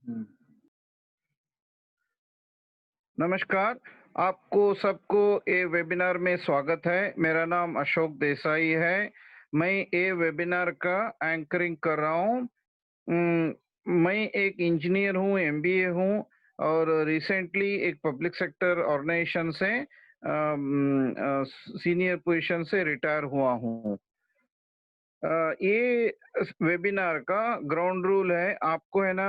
हुँ। नमस्कार, आपको सबको ये वेबिनार में स्वागत है। मेरा नाम अशोक देसाई है। मैं ये वेबिनार का एंकरिंग कर रहा हूँ। मैं एक इंजीनियर हूँ, एमबीए हूँ और रिसेंटली एक पब्लिक सेक्टर ऑर्गेनाइजेशन से सीनियर पोजीशन से रिटायर हुआ हूँ। ये वेबिनार का ग्राउंड रूल है, आपको है ना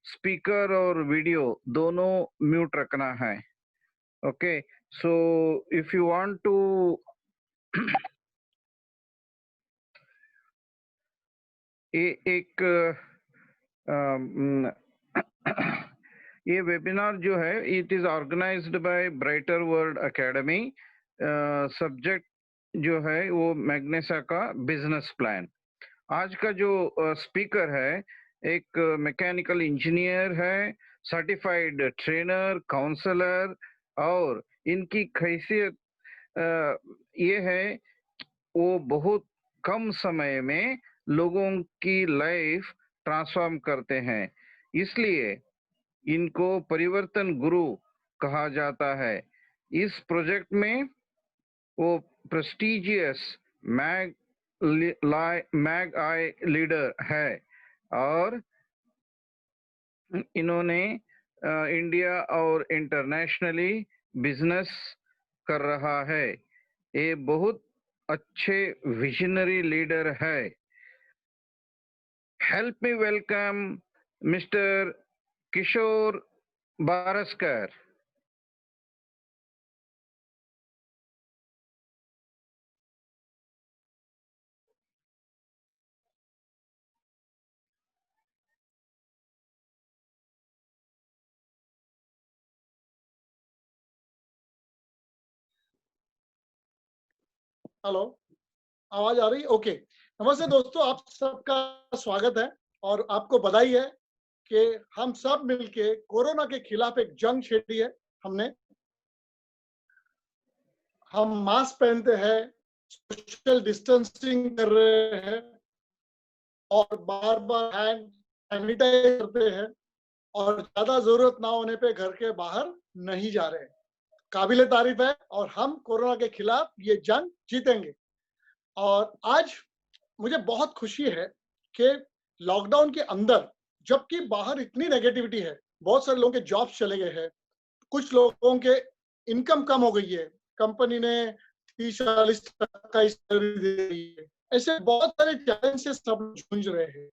स्पीकर और वीडियो दोनों म्यूट रखना है। Okay, so if you want to ये एक अम, ये वेबिनार जो है it is organized by Brighter World Academy. Subject जो है वो मैग्नेसा का बिजनेस प्लान। आज का जो स्पीकर है एक मैकेनिकल इंजीनियर है, सर्टिफाइड ट्रेनर, काउंसलर और इनकी खैसियत ये है वो बहुत कम समय में लोगों की लाइफ ट्रांसफॉर्म करते हैं, इसलिए इनको परिवर्तन गुरु कहा जाता है। इस प्रोजेक्ट में वो प्रेस्टिजियस मैग मैग आई लीडर है और इन्होंने इंडिया और इंटरनेशनली बिजनेस कर रहा है। ये बहुत अच्छे विजनरी लीडर है। हेल्प मी वेलकम मिस्टर किशोर बारस्कर। हेलो, आवाज आ रही? ओके। नमस्ते दोस्तों, आप सबका स्वागत है और आपको बधाई है कि हम सब मिलके कोरोना के खिलाफ एक जंग छेड़ी है। हम मास्क पहनते हैं, सोशल डिस्टेंसिंग कर रहे हैं और बार-बार हैंड सैनिटाइज करते हैं और ज्यादा जरूरत ना होने पे घर के बाहर नहीं जा रहे हैं। काबिले तारीफ है और हम कोरोना के खिलाफ ये जंग जीतेंगे। और आज मुझे बहुत खुशी है कि लॉकडाउन के अंदर, जबकि बाहर इतनी नेगेटिविटी है, बहुत सारे लोगों के जॉब्स चले गए हैं, कुछ लोगों के इनकम कम हो गई है, कंपनी ने 30-40% का सैलरी दे रही है, ऐसे बहुत सारे चैलेंज से सब लोग जूझ रहे हैं।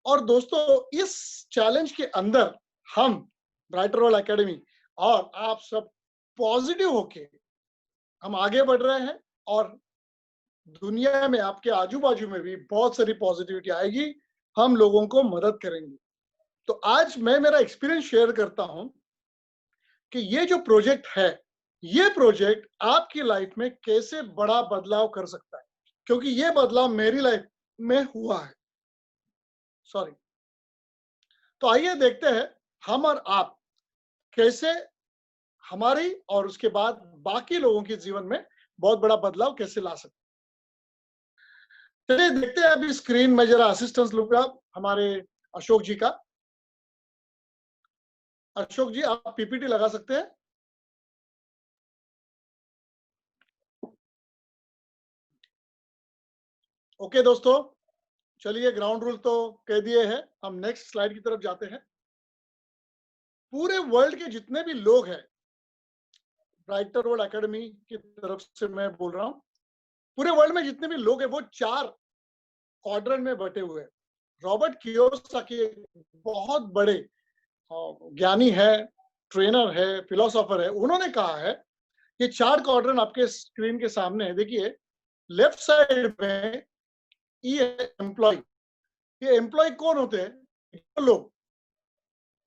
और दोस्तों, इस चैलेंज के अंदर हम ब्राइटर वर्ल्ड एकेडमी और आप सब पॉजिटिव होके हम आगे बढ़ रहे हैं और दुनिया में आपके आजू बाजू में भी बहुत सारी पॉजिटिविटी आएगी, हम लोगों को मदद करेंगे। तो आज मैं मेरा एक्सपीरियंस शेयर करता हूं कि ये जो प्रोजेक्ट है, ये प्रोजेक्ट आपकी लाइफ में कैसे बड़ा बदलाव कर सकता है, क्योंकि ये बदलाव मेरी लाइफ में हुआ है। सॉरी। तो आइए देखते हैं हम और आप कैसे हमारी और उसके बाद बाकी लोगों के जीवन में बहुत बड़ा बदलाव कैसे ला सकते हैं। चलिए देखते हैं। अभी स्क्रीन में जरा असिस्टेंस लूंगा हमारे अशोक जी का। अशोक जी, आप पीपीटी लगा सकते हैं। ओके दोस्तों, चलिए ग्राउंड रूल तो कह दिए हैं, हम नेक्स्ट स्लाइड की तरफ जाते हैं। पूरे वर्ल्ड के जितने भी लोग हैं, ब्राइटर वर्ल्ड एकेडमी की तरफ से मैं बोल रहा हूँ, पूरे वर्ल्ड में जितने भी लोग हैं वो 4 क्वाड्रेंट में बटे हुए हैं। रॉबर्ट कियोसाकी एक बहुत बड़े ज्ञानी है, ट्रेनर है, फिलोसोफर है। उन्होंने कहा है ये 4 क्वाड्रेंट आपके स्क्रीन के सामने है। देखिए, लेफ्ट साइड में ये एम्प्लॉय, ये एम्प्लॉय कौन होते हैं?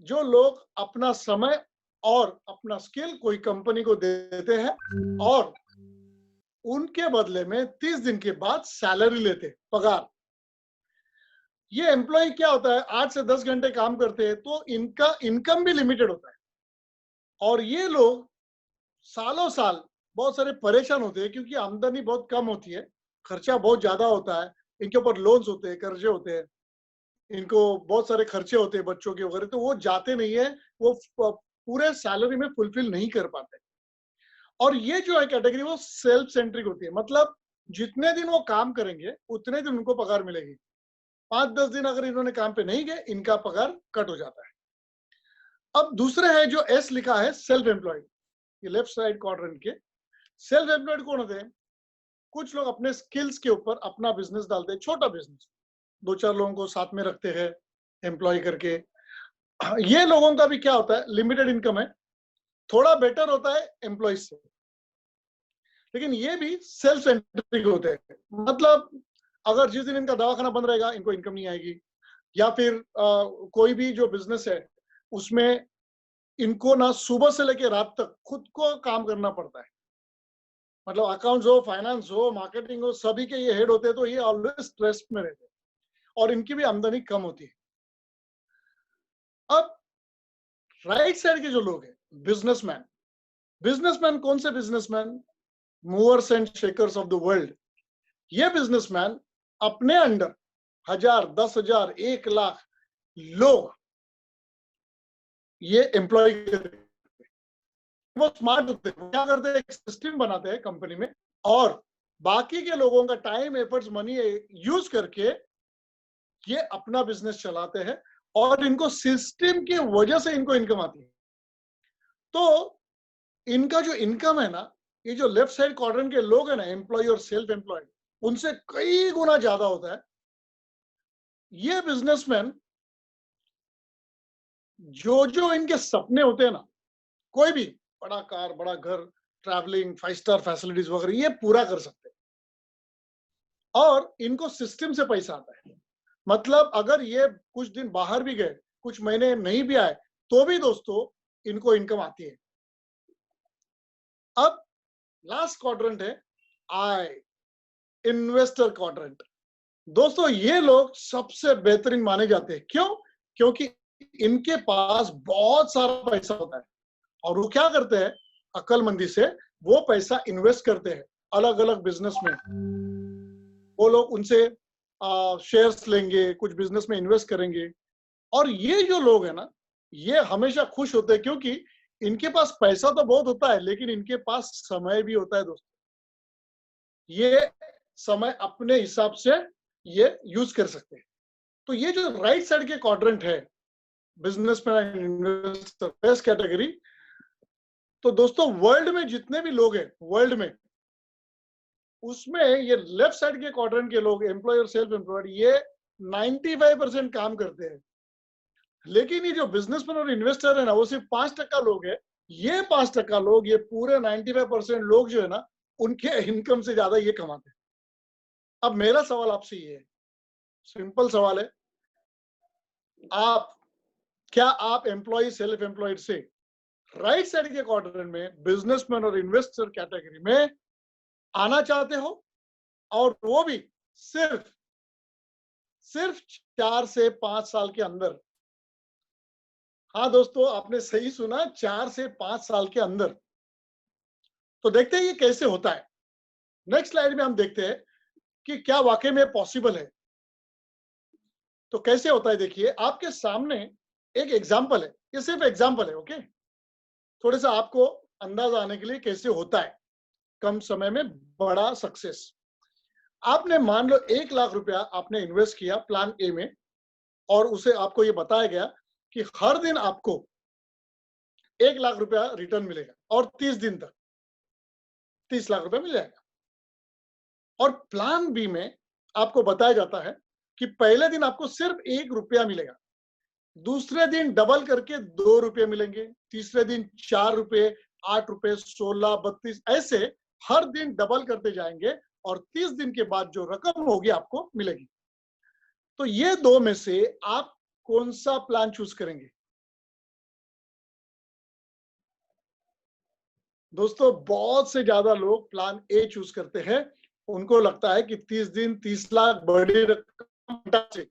जो लोग अपना समय और अपना स्किल कोई कंपनी को देते हैं और उनके बदले में 30 दिन के बाद सैलरी लेते हैं, पगार। ये एम्प्लॉय क्या होता है, 8 से 10 घंटे काम करते हैं तो इनका इनकम भी लिमिटेड होता है और ये लोग सालों साल बहुत सारे परेशान होते हैं क्योंकि आमदनी बहुत कम होती है, खर्चा बहुत ज्यादा होता है, इनके ऊपर लोन्स होते हैं, कर्जे होते हैं। इनको बहुत सारे खर्चे होते हैं बच्चों के वगैरह, तो वो जाते नहीं है, वो पूरे सैलरी में फुलफिल नहीं कर पाते। और ये जो है कैटेगरी वो सेल्फ सेंट्रिक होती है, मतलब जितने दिन वो काम करेंगे उतने दिन उनको पगार मिलेगी। 5-10 दिन अगर इन्होंने काम पे नहीं गए, इनका पगार कट हो जाता है। अब दूसरे है जो एस लिखा है, सेल्फ एम्प्लॉयड। ये लेफ्ट साइड क्वाड्रेंट के सेल्फ एम्प्लॉयड कौन होते हैं? कुछ लोग अपने स्किल्स के ऊपर अपना बिजनेस डालते हैं, छोटा बिजनेस, 2-4 लोगों को साथ में रखते हैं एम्प्लॉय करके। ये लोगों का भी क्या होता है, लिमिटेड इनकम है, थोड़ा बेटर होता है एम्प्लॉय से, लेकिन ये भी सेल्फ सेंट्रिक होते हैं। मतलब अगर जिस दिन इनका दवाखाना बंद रहेगा, इनको इनकम नहीं आएगी, या फिर कोई भी जो बिजनेस है उसमें इनको ना सुबह से लेकर रात तक खुद को काम करना पड़ता है। मतलब अकाउंट्स हो, फाइनेंस हो, मार्केटिंग हो, सभी के ये हेड होते हैं, तो ये ऑलवेज स्ट्रेस में रहते हैं और इनकी भी आमदनी कम होती है। अब राइट साइड के जो लोग हैं, बिजनेसमैन। बिजनेसमैन कौन से businessman? Movers and shakers of the world. ये बिजनेसमैन अपने अंडर 1000, 10,000, 1,00,000 लोग ये एम्प्लॉय करते हैं। वो स्मार्ट होते हैं, क्या करते हैं, एक सिस्टम बनाते हैं कंपनी में, और बाकी के लोगों का टाइम, एफर्ट्स, मनी यूज करके ये अपना बिजनेस चलाते हैं, और इनको सिस्टम की वजह से इनको इनकम आती है। तो इनका जो इनकम है ना, ये जो लेफ्ट साइड क्वाड्रेंट के लोग हैं ना, एम्प्लॉय और सेल्फ एम्प्लॉयड, उनसे कई गुना ज्यादा होता है। ये बिजनेसमैन जो इनके सपने होते हैं ना, कोई भी बड़ा कार, बड़ा घर, ट्रैवलिंग, 5 स्टार फैसिलिटीज वगैरह, ये पूरा कर सकते हैं, और इनको सिस्टम से पैसा आता है। मतलब अगर ये कुछ दिन बाहर भी गए, कुछ महीने नहीं भी आए, तो भी दोस्तों इनको इनकम आती है। अब लास्ट क्वाड्रेंट है आई, इन्वेस्टर क्वाड्रेंट। दोस्तों ये लोग सबसे बेहतरीन माने जाते हैं। क्यों? क्योंकि इनके पास बहुत सारा पैसा होता है, और वो क्या करते हैं, अक्लमंदी से वो पैसा इन्वेस्ट करते हैं अलग अलग बिजनेस में। वो लोग उनसे शेयर्स लेंगे, कुछ बिजनेस में इन्वेस्ट करेंगे, और ये जो लोग है ना, ये हमेशा खुश होते हैं, क्योंकि इनके पास पैसा तो बहुत होता है, लेकिन इनके पास समय भी होता है दोस्तों। ये समय अपने हिसाब से ये यूज कर सकते हैं। तो ये जो राइट साइड के क्वाड्रेंट है, businessman and investor, best category. तो दोस्तों वर्ल्ड में जितने भी लोग हैं, वर्ल्ड में, उसमें ये लेफ्ट साइड के क्वाड्रेंट के लोग, एम्प्लॉय और सेल्फ एम्प्लॉयड, ये 95% काम करते हैं। लेकिन ये जो बिजनेसमैन और इन्वेस्टर है ना, वो सिर्फ 5% लोग है। ये 5% लोग, ये पूरे 95% लोग जो है ना, उनके इनकम से ज्यादा ये कमाते हैं। अब मेरा सवाल आपसे ये है, सिंपल सवाल है, क्या आप एम्प्लॉय, सेल्फ एम्प्लॉयड से राइट साइड के क्वाड्रेंट में, बिजनेसमैन और इन्वेस्टर कैटेगरी में आना चाहते हो? और वो भी सिर्फ 4 से 5 साल के अंदर। हाँ दोस्तों, आपने सही सुना, 4 से 5 साल के अंदर। तो देखते हैं ये कैसे होता है। नेक्स्ट स्लाइड में हम देखते हैं कि क्या वाकई में पॉसिबल है। तो कैसे होता है, देखिए आपके सामने एक एग्जाम्पल है, ये सिर्फ एग्जाम्पल है, ओके, थोड़े सा आपको अंदाजा आने के लिए कैसे होता है कम समय में बड़ा सक्सेस। आपने मान लो 1,00,000 रुपया आपने इन्वेस्ट किया प्लान ए में, और उसे आपको ये बताया गया कि हर दिन आपको 1,00,000 रुपया रिटर्न मिलेगा, और 30 दिन तक 30 लाख रुपया मिल जाएगा। और प्लान बी में आपको बताया जाता है कि पहले दिन आपको सिर्फ 1 रुपया मिलेगा, दूसरे दिन डबल करके 2 रुपये मिलेंगे, तीसरे दिन 4 रुपये, 8 रुपये, 16, 32, ऐसे हर दिन डबल करते जाएंगे, और 30 दिन के बाद जो रकम होगी आपको मिलेगी। तो ये दो में से आप कौन सा प्लान चूज करेंगे? दोस्तों बहुत से ज्यादा लोग प्लान ए चूज करते हैं। उनको लगता है कि 30 दिन 30 लाख बड़ी रकम।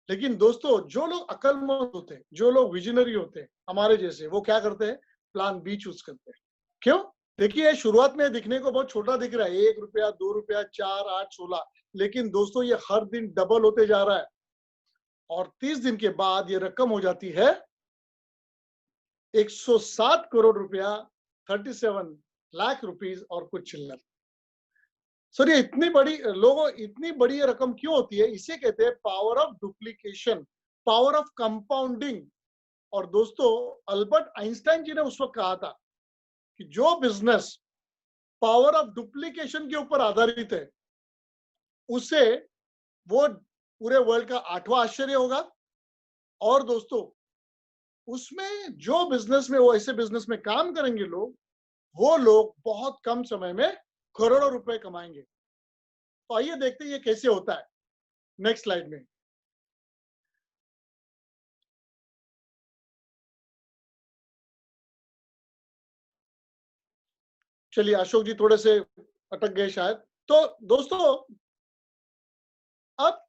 लेकिन दोस्तों जो लोग अक्लमंद होते हैं, जो लोग विजनरी होते हैं हमारे जैसे, वो क्या करते हैं, प्लान बी चूज करते हैं। क्यों? देखिए शुरुआत में दिखने को बहुत छोटा दिख रहा है, 1 रुपया, 2 रुपया, 4, 8, 16, लेकिन दोस्तों ये हर दिन डबल होते जा रहा है। और 30 दिन के बाद ये रकम हो जाती है 107 करोड़ रुपया, 37 लाख रुपीस और कुछ चिल्लर। सर ये इतनी बड़ी ये रकम क्यों होती है? इसे कहते हैं power of duplication, power of compounding. और दोस्तों, अल्बर्ट आइंस्टाइन जी ने उस वक्त कहा था कि जो बिजनेस पावर ऑफ डुप्लीकेशन के ऊपर आधारित है, उसे वो पूरे वर्ल्ड का 8वां आश्चर्य होगा। और दोस्तों, उसमें जो बिजनेस में वो ऐसे बिजनेस में काम करेंगे लोग, वो लोग बहुत कम समय में करोड़ों रुपए कमाएंगे। तो आइए देखते हैं ये कैसे होता है नेक्स्ट स्लाइड में। चलिए, अशोक जी थोड़े से अटक गए शायद। तो दोस्तों, अब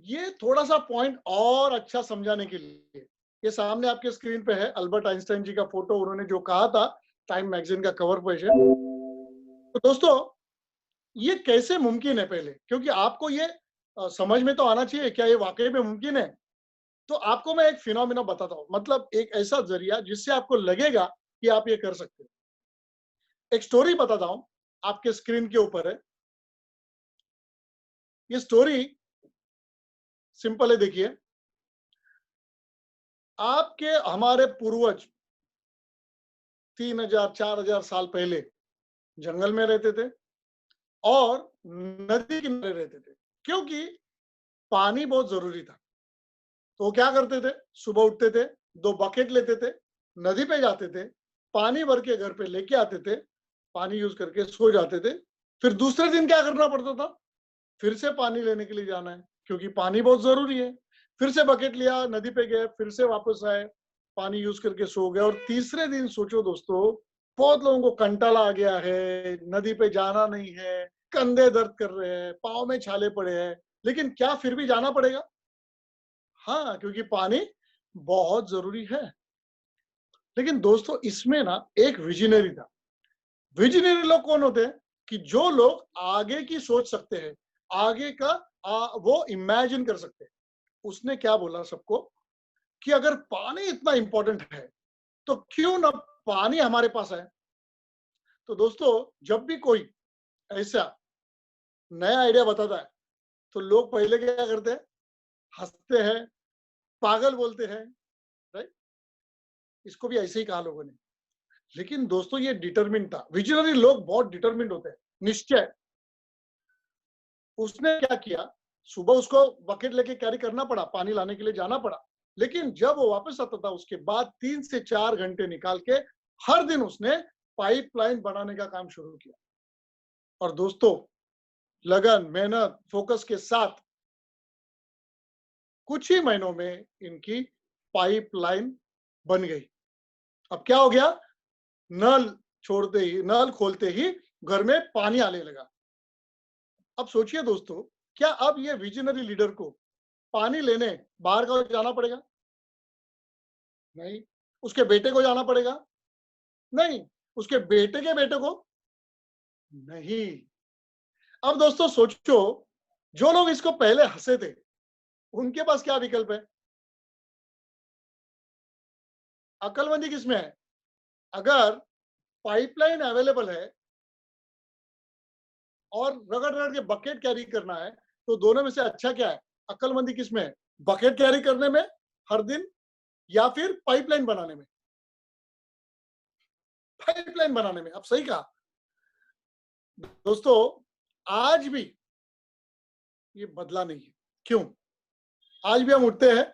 ये थोड़ा सा पॉइंट और अच्छा समझाने के लिए, ये सामने आपके स्क्रीन पे है अल्बर्ट आइंस्टाइन जी का फोटो, उन्होंने जो कहा था टाइम मैगजीन का कवर पेज है। तो दोस्तों, ये कैसे मुमकिन है पहले, क्योंकि आपको ये समझ में तो आना चाहिए क्या ये वाकई में मुमकिन है। तो आपको मैं एक फिनोमिना बताता हूँ, मतलब एक ऐसा जरिया जिससे आपको लगेगा कि आप ये कर सकते हो। एक स्टोरी बताता हूँ, आपके स्क्रीन के ऊपर है। ये स्टोरी सिंपल है, देखिए। आपके हमारे पूर्वज 3000 4000 साल पहले जंगल में रहते थे और नदी किनारे रहते थे, क्योंकि पानी बहुत जरूरी था। तो वो क्या करते थे? सुबह उठते थे, 2 बकेट लेते थे, नदी पे जाते थे, पानी भर के घर पे लेके आते थे, पानी यूज करके सो जाते थे। फिर दूसरे दिन क्या करना पड़ता था? फिर से पानी लेने के लिए जाना है, क्योंकि पानी बहुत जरूरी है। फिर से बकेट लिया, नदी पे गए, फिर से वापस आए, पानी यूज करके सो गए। और तीसरे दिन सोचो दोस्तों, बहुत लोगों को कंटाला आ गया है, नदी पे जाना नहीं है, कंधे दर्द कर रहे हैं, पाँव में छाले पड़े हैं, लेकिन क्या फिर भी जाना पड़ेगा? हाँ, क्योंकि पानी बहुत जरूरी है। लेकिन दोस्तों, इसमें ना एक विजनरी था। विजनरी लोग कौन होते हैं? कि जो लोग आगे की सोच सकते हैं, आगे का वो इमेजिन कर सकते हैं। उसने क्या बोला सबको कि अगर पानी इतना इंपॉर्टेंट है, तो क्यों ना पानी हमारे पास है। तो दोस्तों, जब भी कोई ऐसा नया आइडिया बताता है, तो लोग पहले क्या करते हैं? हंसते हैं, पागल बोलते हैं, राइट? इसको भी ऐसे ही कहा लोगों ने। लेकिन दोस्तों, ये डिटरमिन था। विजनरी लोग बहुत डिटरमिन्ड होते हैं, निश्चय। उसने क्या किया? सुबह उसको बकेट लेके कैरी करना पड़ा, पानी लाने के लिए जाना पड़ा। लेकिन जब वो वापस आता था, उसके बाद 3 से 4 घंटे निकाल के हर दिन उसने पाइपलाइन बनाने का काम शुरू किया। और दोस्तों, लगन, मेहनत, फोकस के साथ कुछ ही महीनों में इनकी पाइपलाइन बन गई। अब क्या हो गया? नल खोलते ही घर में पानी आने लगा। अब सोचिए दोस्तों, क्या अब ये विजनरी लीडर को पानी लेने बाहर का जाना पड़ेगा? नहीं। उसके बेटे को जाना पड़ेगा? नहीं। उसके बेटे के बेटे को? नहीं। अब दोस्तों सोचो, जो लोग इसको पहले हंसे थे, उनके पास क्या विकल्प है? अक्लमंदी किसमें है? अगर पाइपलाइन अवेलेबल है और रगड़ रगड़ के बकेट कैरी करना है, तो दोनों में से अच्छा क्या है? अक्लमंदी किसमें है? बकेट कैरी करने में हर दिन, या फिर पाइपलाइन बनाने में? पाइपलाइन बनाने में। अब सही कहा दोस्तों। आज भी ये बदला नहीं है। क्यों? आज भी हम उठते हैं,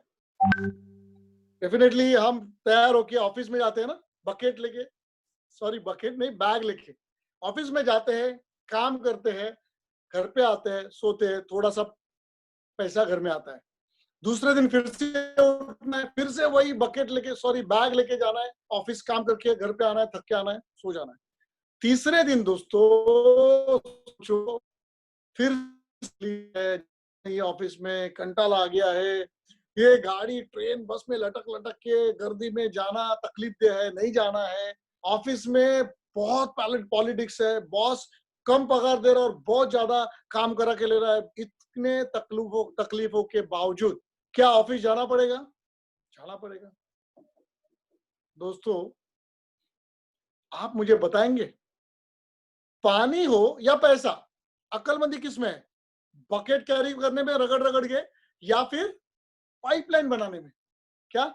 डेफिनेटली हम तैयार होके ऑफिस में जाते हैं ना, बकेट लेके, सॉरी बकेट नहीं, बैग लेके ऑफिस में जाते हैं, काम करते हैं, घर पे आते हैं, सोते हैं, थोड़ा सा पैसा घर में आता है। दूसरे दिन फिर से उठना है, फिर से वही बकेट लेके, सॉरी बैग लेके जाना है, ऑफिस काम करके घर पे आना है, थक के आना है, सो जाना है। तीसरे दिन दोस्तों जो फिर ऑफिस में कंटाला आ गया है, ये गाड़ी ट्रेन बस में लटक लटक के गर्दी में जाना तकलीफ दे है, नहीं जाना है। ऑफिस में बहुत पॉलिटिक्स है, बॉस कम पगार दे रहा है और बहुत ज्यादा काम करा के ले रहा है। इतने तकलीफों के बावजूद क्या ऑफिस जाना पड़ेगा? जाना पड़ेगा। दोस्तों, आप मुझे बताएंगे, पानी हो या पैसा, अक्लमंदी किस में है? बकेट कैरी करने में रगड़ रगड़ के, या फिर पाइपलाइन बनाने में? क्या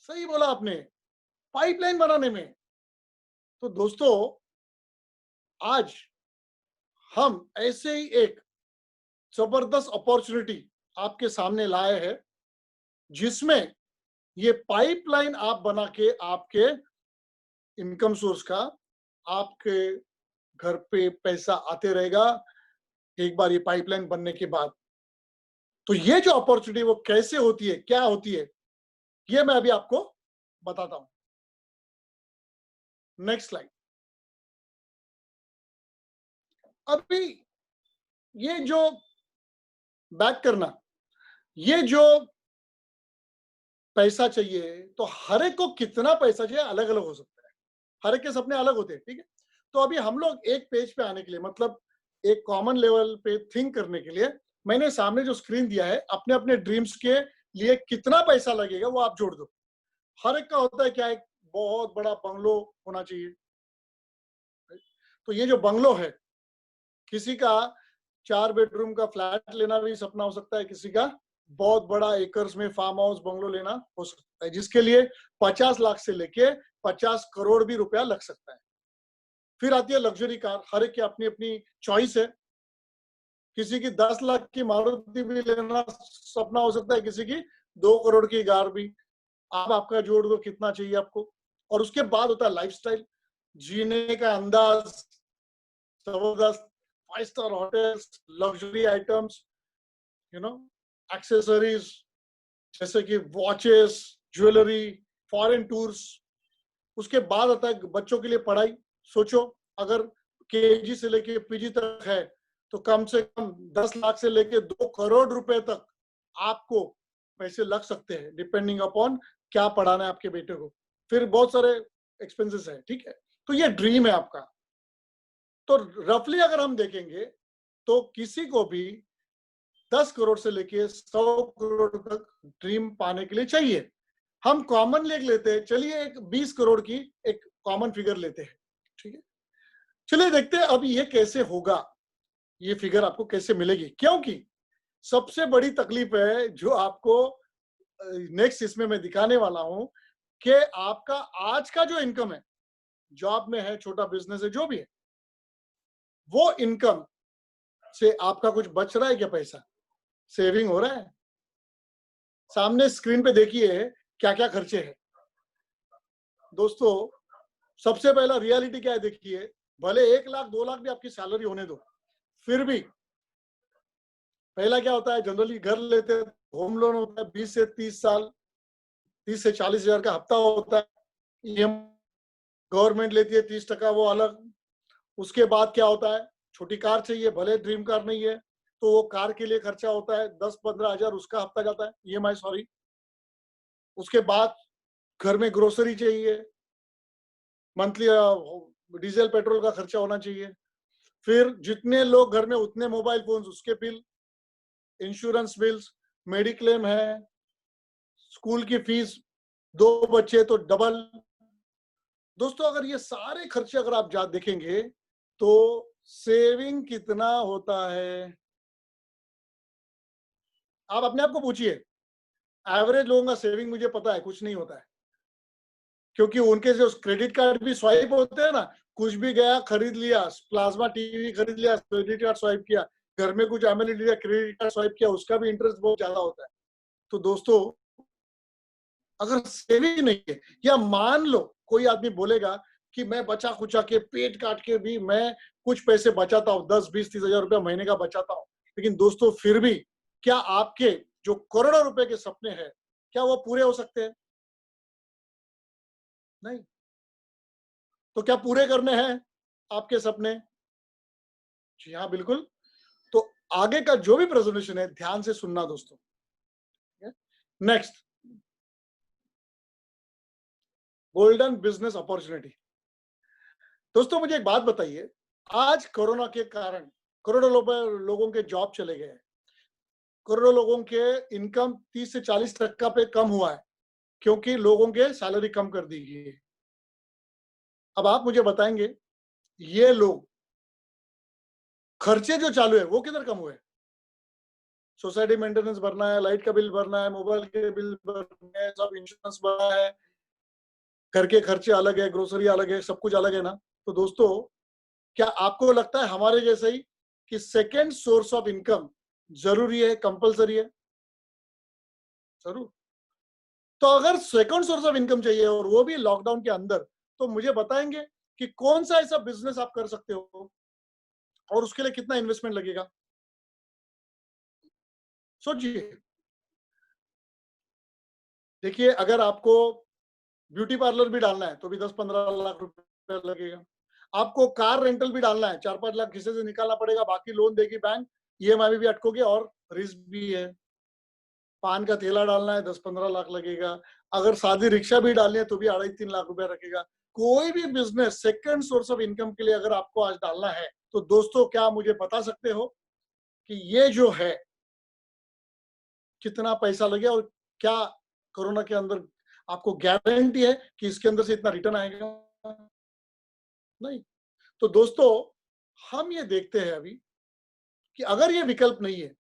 सही बोला आपने, पाइपलाइन बनाने में। तो दोस्तों, आज हम ऐसे ही एक जबरदस्त अपॉर्चुनिटी आपके सामने लाए हैं, जिसमें ये पाइपलाइन आप बना के आपके इनकम सोर्स का, आपके घर पे पैसा आते रहेगा एक बार ये पाइपलाइन बनने के बाद। तो ये जो अपॉर्चुनिटी वो कैसे होती है, क्या होती है, ये मैं अभी आपको बताता हूं। Next slide. अभी ये जो बैक करना, ये जो पैसा चाहिए, तो हर एक को कितना पैसा चाहिए अलग अलग हो सकता है, हर एक के सपने अलग होते हैं, ठीक है। तो अभी हम लोग एक पेज पे आने के लिए, मतलब एक कॉमन लेवल पे थिंक करने के लिए, मैंने सामने जो स्क्रीन दिया है, अपने अपने ड्रीम्स के लिए कितना पैसा लगेगा वो आप जोड़ दो। हर एक का होता है क्या, एक बहुत बड़ा बंगलो होना चाहिए। तो ये जो बंगलो है, किसी का 4 बेडरूम का फ्लैट लेना भी सपना हो सकता है, किसी का बहुत बड़ा एकर्स में फार्म हाउस बंगलो लेना हो सकता है, जिसके लिए 50 लाख से लेके 50 करोड़ भी रुपया लग सकता है। फिर आती है लग्जरी कार, हर एक की अपनी अपनी चॉइस है। किसी की 10 लाख की मारुति भी लेना सपना हो सकता है, किसी की 2 करोड़ की कार भी। आप आपका जोड़ दो कितना चाहिए आपको। और उसके बाद होता है लाइफस्टाइल, जीने का अंदाज, जबरदस्त 5 star hotels, luxury items, you know, accessories जैसे कि वॉचेस, ज्वेलरी, फॉरेन टूर्स। उसके बाद आता है बच्चों के लिए पढ़ाई। सोचो, अगर केजी से लेके पीजी तक है, तो कम से कम 10 लाख से लेके 2 करोड़ रुपए तक आपको पैसे लग सकते हैं, डिपेंडिंग अपॉन क्या पढ़ाना है आपके बेटे को। फिर बहुत सारे एक्सपेंसेस है, ठीक है। तो ये ड्रीम है आपका। तो रफली अगर हम देखेंगे, तो किसी को भी 10 करोड़ से लेके 100 करोड़ तक ड्रीम पाने के लिए चाहिए। हम कॉमन ले लेते हैं, चलिए एक 20 करोड़ की एक कॉमन फिगर लेते हैं, ठीक है। चलिए देखते हैं अब ये कैसे होगा, ये फिगर आपको कैसे मिलेगी, क्योंकि सबसे बड़ी तकलीफ है जो आपको नेक्स्ट इसमें मैं दिखाने वाला हूं, कि आपका आज का जो इनकम है, जॉब में है, छोटा बिजनेस है, जो भी है, वो इनकम से आपका कुछ बच रहा है क्या, पैसा सेविंग हो रहा है? सामने स्क्रीन पे देखिए क्या क्या खर्चे हैं। दोस्तों, सबसे पहला रियलिटी क्या है देखिए, भले 1 लाख 2 लाख भी आपकी सैलरी होने दो, फिर भी पहला क्या होता है, जनरली घर लेते हैं, होम लोन होता है 20 से 30 साल, 30 से 40 हजार का हफ्ता होता है। ईएम गवर्नमेंट लेती है 30%, वो अलग। उसके बाद क्या होता है, छोटी कार चाहिए, भले ड्रीम कार नहीं है, तो वो कार के लिए खर्चा होता है 10-15 हजार, उसका हफ्ता जाता है, ईएमआई सॉरी। उसके बाद घर में ग्रोसरी चाहिए, मंथली डीजल पेट्रोल का खर्चा होना चाहिए। फिर जितने लोग घर में उतने मोबाइल फोन्स, उसके बिल, इंश्योरेंस बिल्स, मेडिक्लेम है, स्कूल की फीस, 2 बच्चे तो डबल। दोस्तों, अगर ये सारे खर्चे अगर आप जा देखेंगे, तो सेविंग कितना होता है, आप अपने आप को पूछिए। एवरेज लोगों का सेविंग मुझे पता है कुछ नहीं होता है, क्योंकि उनके जो क्रेडिट कार्ड भी स्वाइप होते हैं ना, कुछ भी गया खरीद लिया, प्लाज्मा टीवी खरीद लिया, क्रेडिट कार्ड स्वाइप किया, घर में कुछ एमएलए लिया, क्रेडिट कार्ड स्वाइप किया, उसका भी इंटरेस्ट बहुत ज्यादा होता है। तो दोस्तों, अगर सेविंग नहीं है, या मान लो कोई आदमी बोलेगा कि मैं बचा खुचा के पेट काट के भी मैं कुछ पैसे बचाता हूँ, 10-20-30 हजार रुपया महीने का बचाता हूँ, लेकिन दोस्तों फिर भी क्या आपके जो करोड़ों रुपए के सपने हैं, क्या वो पूरे हो सकते हैं? नहीं। तो क्या पूरे करने हैं आपके सपने? जी हाँ, बिल्कुल। तो आगे का जो भी प्रेजेंटेशन है, ध्यान से सुनना दोस्तों। Next, golden business opportunity. दोस्तों, मुझे एक बात बताइए, आज कोरोना के कारण करोड़ों लोगों के जॉब चले गए हैं, करोड़ों लोगों के इनकम 30 से 40% पे कम हुआ है, क्योंकि लोगों के सैलरी कम कर दी गई है। अब आप मुझे बताएंगे, ये लोग खर्चे जो चालू है वो किधर कम हुए? सोसाइटी मेंटेनेंस भरना है, लाइट का बिल भरना है, मोबाइल के बिल भरना है, सब इंश्योरेंस भरना है, घर के खर्चे अलग है, ग्रोसरी अलग है, सब कुछ अलग है ना। तो दोस्तों, क्या आपको लगता है हमारे जैसे ही कि सेकेंड सोर्स ऑफ इनकम जरूरी है, कंपलसरी है? जरूर। तो अगर सेकंड सोर्स ऑफ इनकम चाहिए और वो भी लॉकडाउन के अंदर, तो मुझे बताएंगे कि कौन सा ऐसा बिजनेस आप कर सकते हो और उसके लिए कितना इन्वेस्टमेंट लगेगा? सोचिए। देखिए, अगर आपको ब्यूटी पार्लर भी डालना है तो भी 10-15 लाख रुपए लगेगा। आपको कार रेंटल भी डालना है, 4-5 लाख किसी से निकालना पड़ेगा, बाकी लोन देगी बैंक, ईएमआई में भी अटकोगे और रिस्क भी है। पान का ठेला डालना है, 10-15 लाख लगेगा। अगर सादी रिक्शा भी डालनी है तो भी 2.5-3 लाख रुपए रखेगा। कोई भी business second source of income के लिए अगर आपको आज डालना है, तो दोस्तों, क्या मुझे बता सकते हो कि ये जो है कितना पैसा लगे और क्या कोरोना के अंदर आपको गारंटी है कि इसके अंदर से इतना रिटर्न आएगा? नहीं। तो दोस्तों, हम ये देखते हैं अभी कि अगर ये विकल्प नहीं है,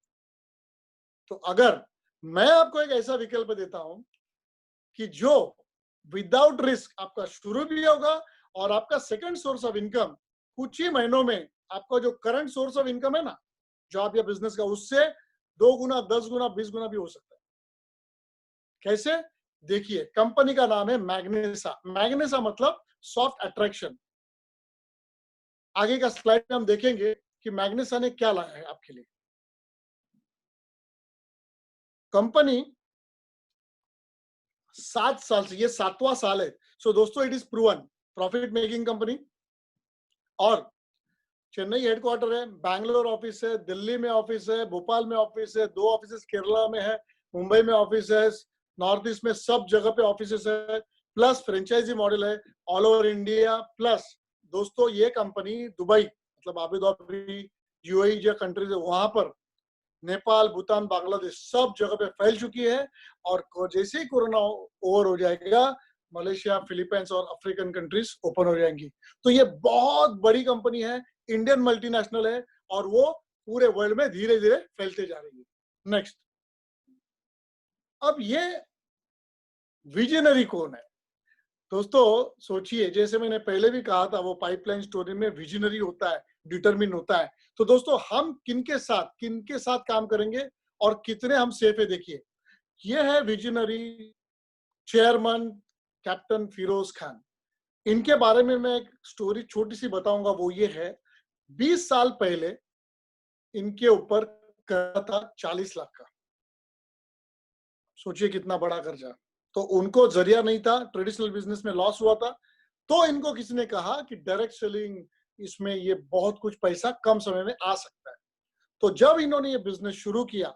तो अगर मैं आपको एक ऐसा विकल्प देता हूं कि जो विदाउट रिस्क आपका शुरू भी होगा और आपका सेकंड सोर्स ऑफ इनकम कुछ ही महीनों में आपका जो करंट सोर्स ऑफ इनकम है ना, जॉब या बिजनेस का, उससे 2 गुना, 10 गुना, 20 गुना भी हो सकता है। कैसे? देखिए, कंपनी का नाम है मैग्नेसा। मैग्नेसा मतलब सॉफ्ट अट्रैक्शन। आगे का स्लाइड में हम देखेंगे कि मैग्नेसा ने क्या लाया है आपके लिए। कंपनी 7 साल से, ये 7वां साल है। सो दोस्तों, it is proven profit making company. और चेन्नई हेडक्वार्टर है, बैंगलोर ऑफिस है, दिल्ली में ऑफिस है, भोपाल में ऑफिस है, 2 ऑफिस केरला में है, मुंबई में ऑफिस है, नॉर्थ ईस्ट में सब जगह पे ऑफिस है, प्लस फ्रेंचाइजी मॉडल है ऑल ओवर इंडिया। प्लस दोस्तों, ये कंपनी दुबई मतलब अबू धाबी, यूएई जो कंट्रीज है वहां पर, नेपाल, भूटान, बांग्लादेश सब जगह पे फैल चुकी है। और जैसे ही कोरोना ओवर हो जाएगा, मलेशिया, फिलीपींस और अफ्रीकन कंट्रीज ओपन हो जाएंगी। तो ये बहुत बड़ी कंपनी है, इंडियन मल्टीनेशनल है, और वो पूरे वर्ल्ड में धीरे धीरे फैलते जा रही है। नेक्स्ट, अब ये विजनरी कौन है? दोस्तों, सोचिए, जैसे मैंने पहले भी कहा था, वो पाइपलाइन स्टोरी में विजनरी होता है, डिटरमिन होता है। तो दोस्तों, हम किनके साथ काम करेंगे और कितने हम सेफ है? देखिए, ये है visionary chairman captain Firoz Khan. इनके बारे में मैं एक स्टोरी छोटी सी बताऊंगा। वो ये है, 20 साल पहले इनके ऊपर कर्जा था 40 लाख का। सोचिए कितना बड़ा कर्जा। तो उनको जरिया नहीं था, ट्रेडिशनल बिजनेस में लॉस हुआ था। तो इनको किसी ने कहा कि डायरेक्ट सेलिंग, इसमें ये बहुत कुछ पैसा कम समय में आ सकता है। तो जब इन्होंने ये बिजनेस शुरू किया,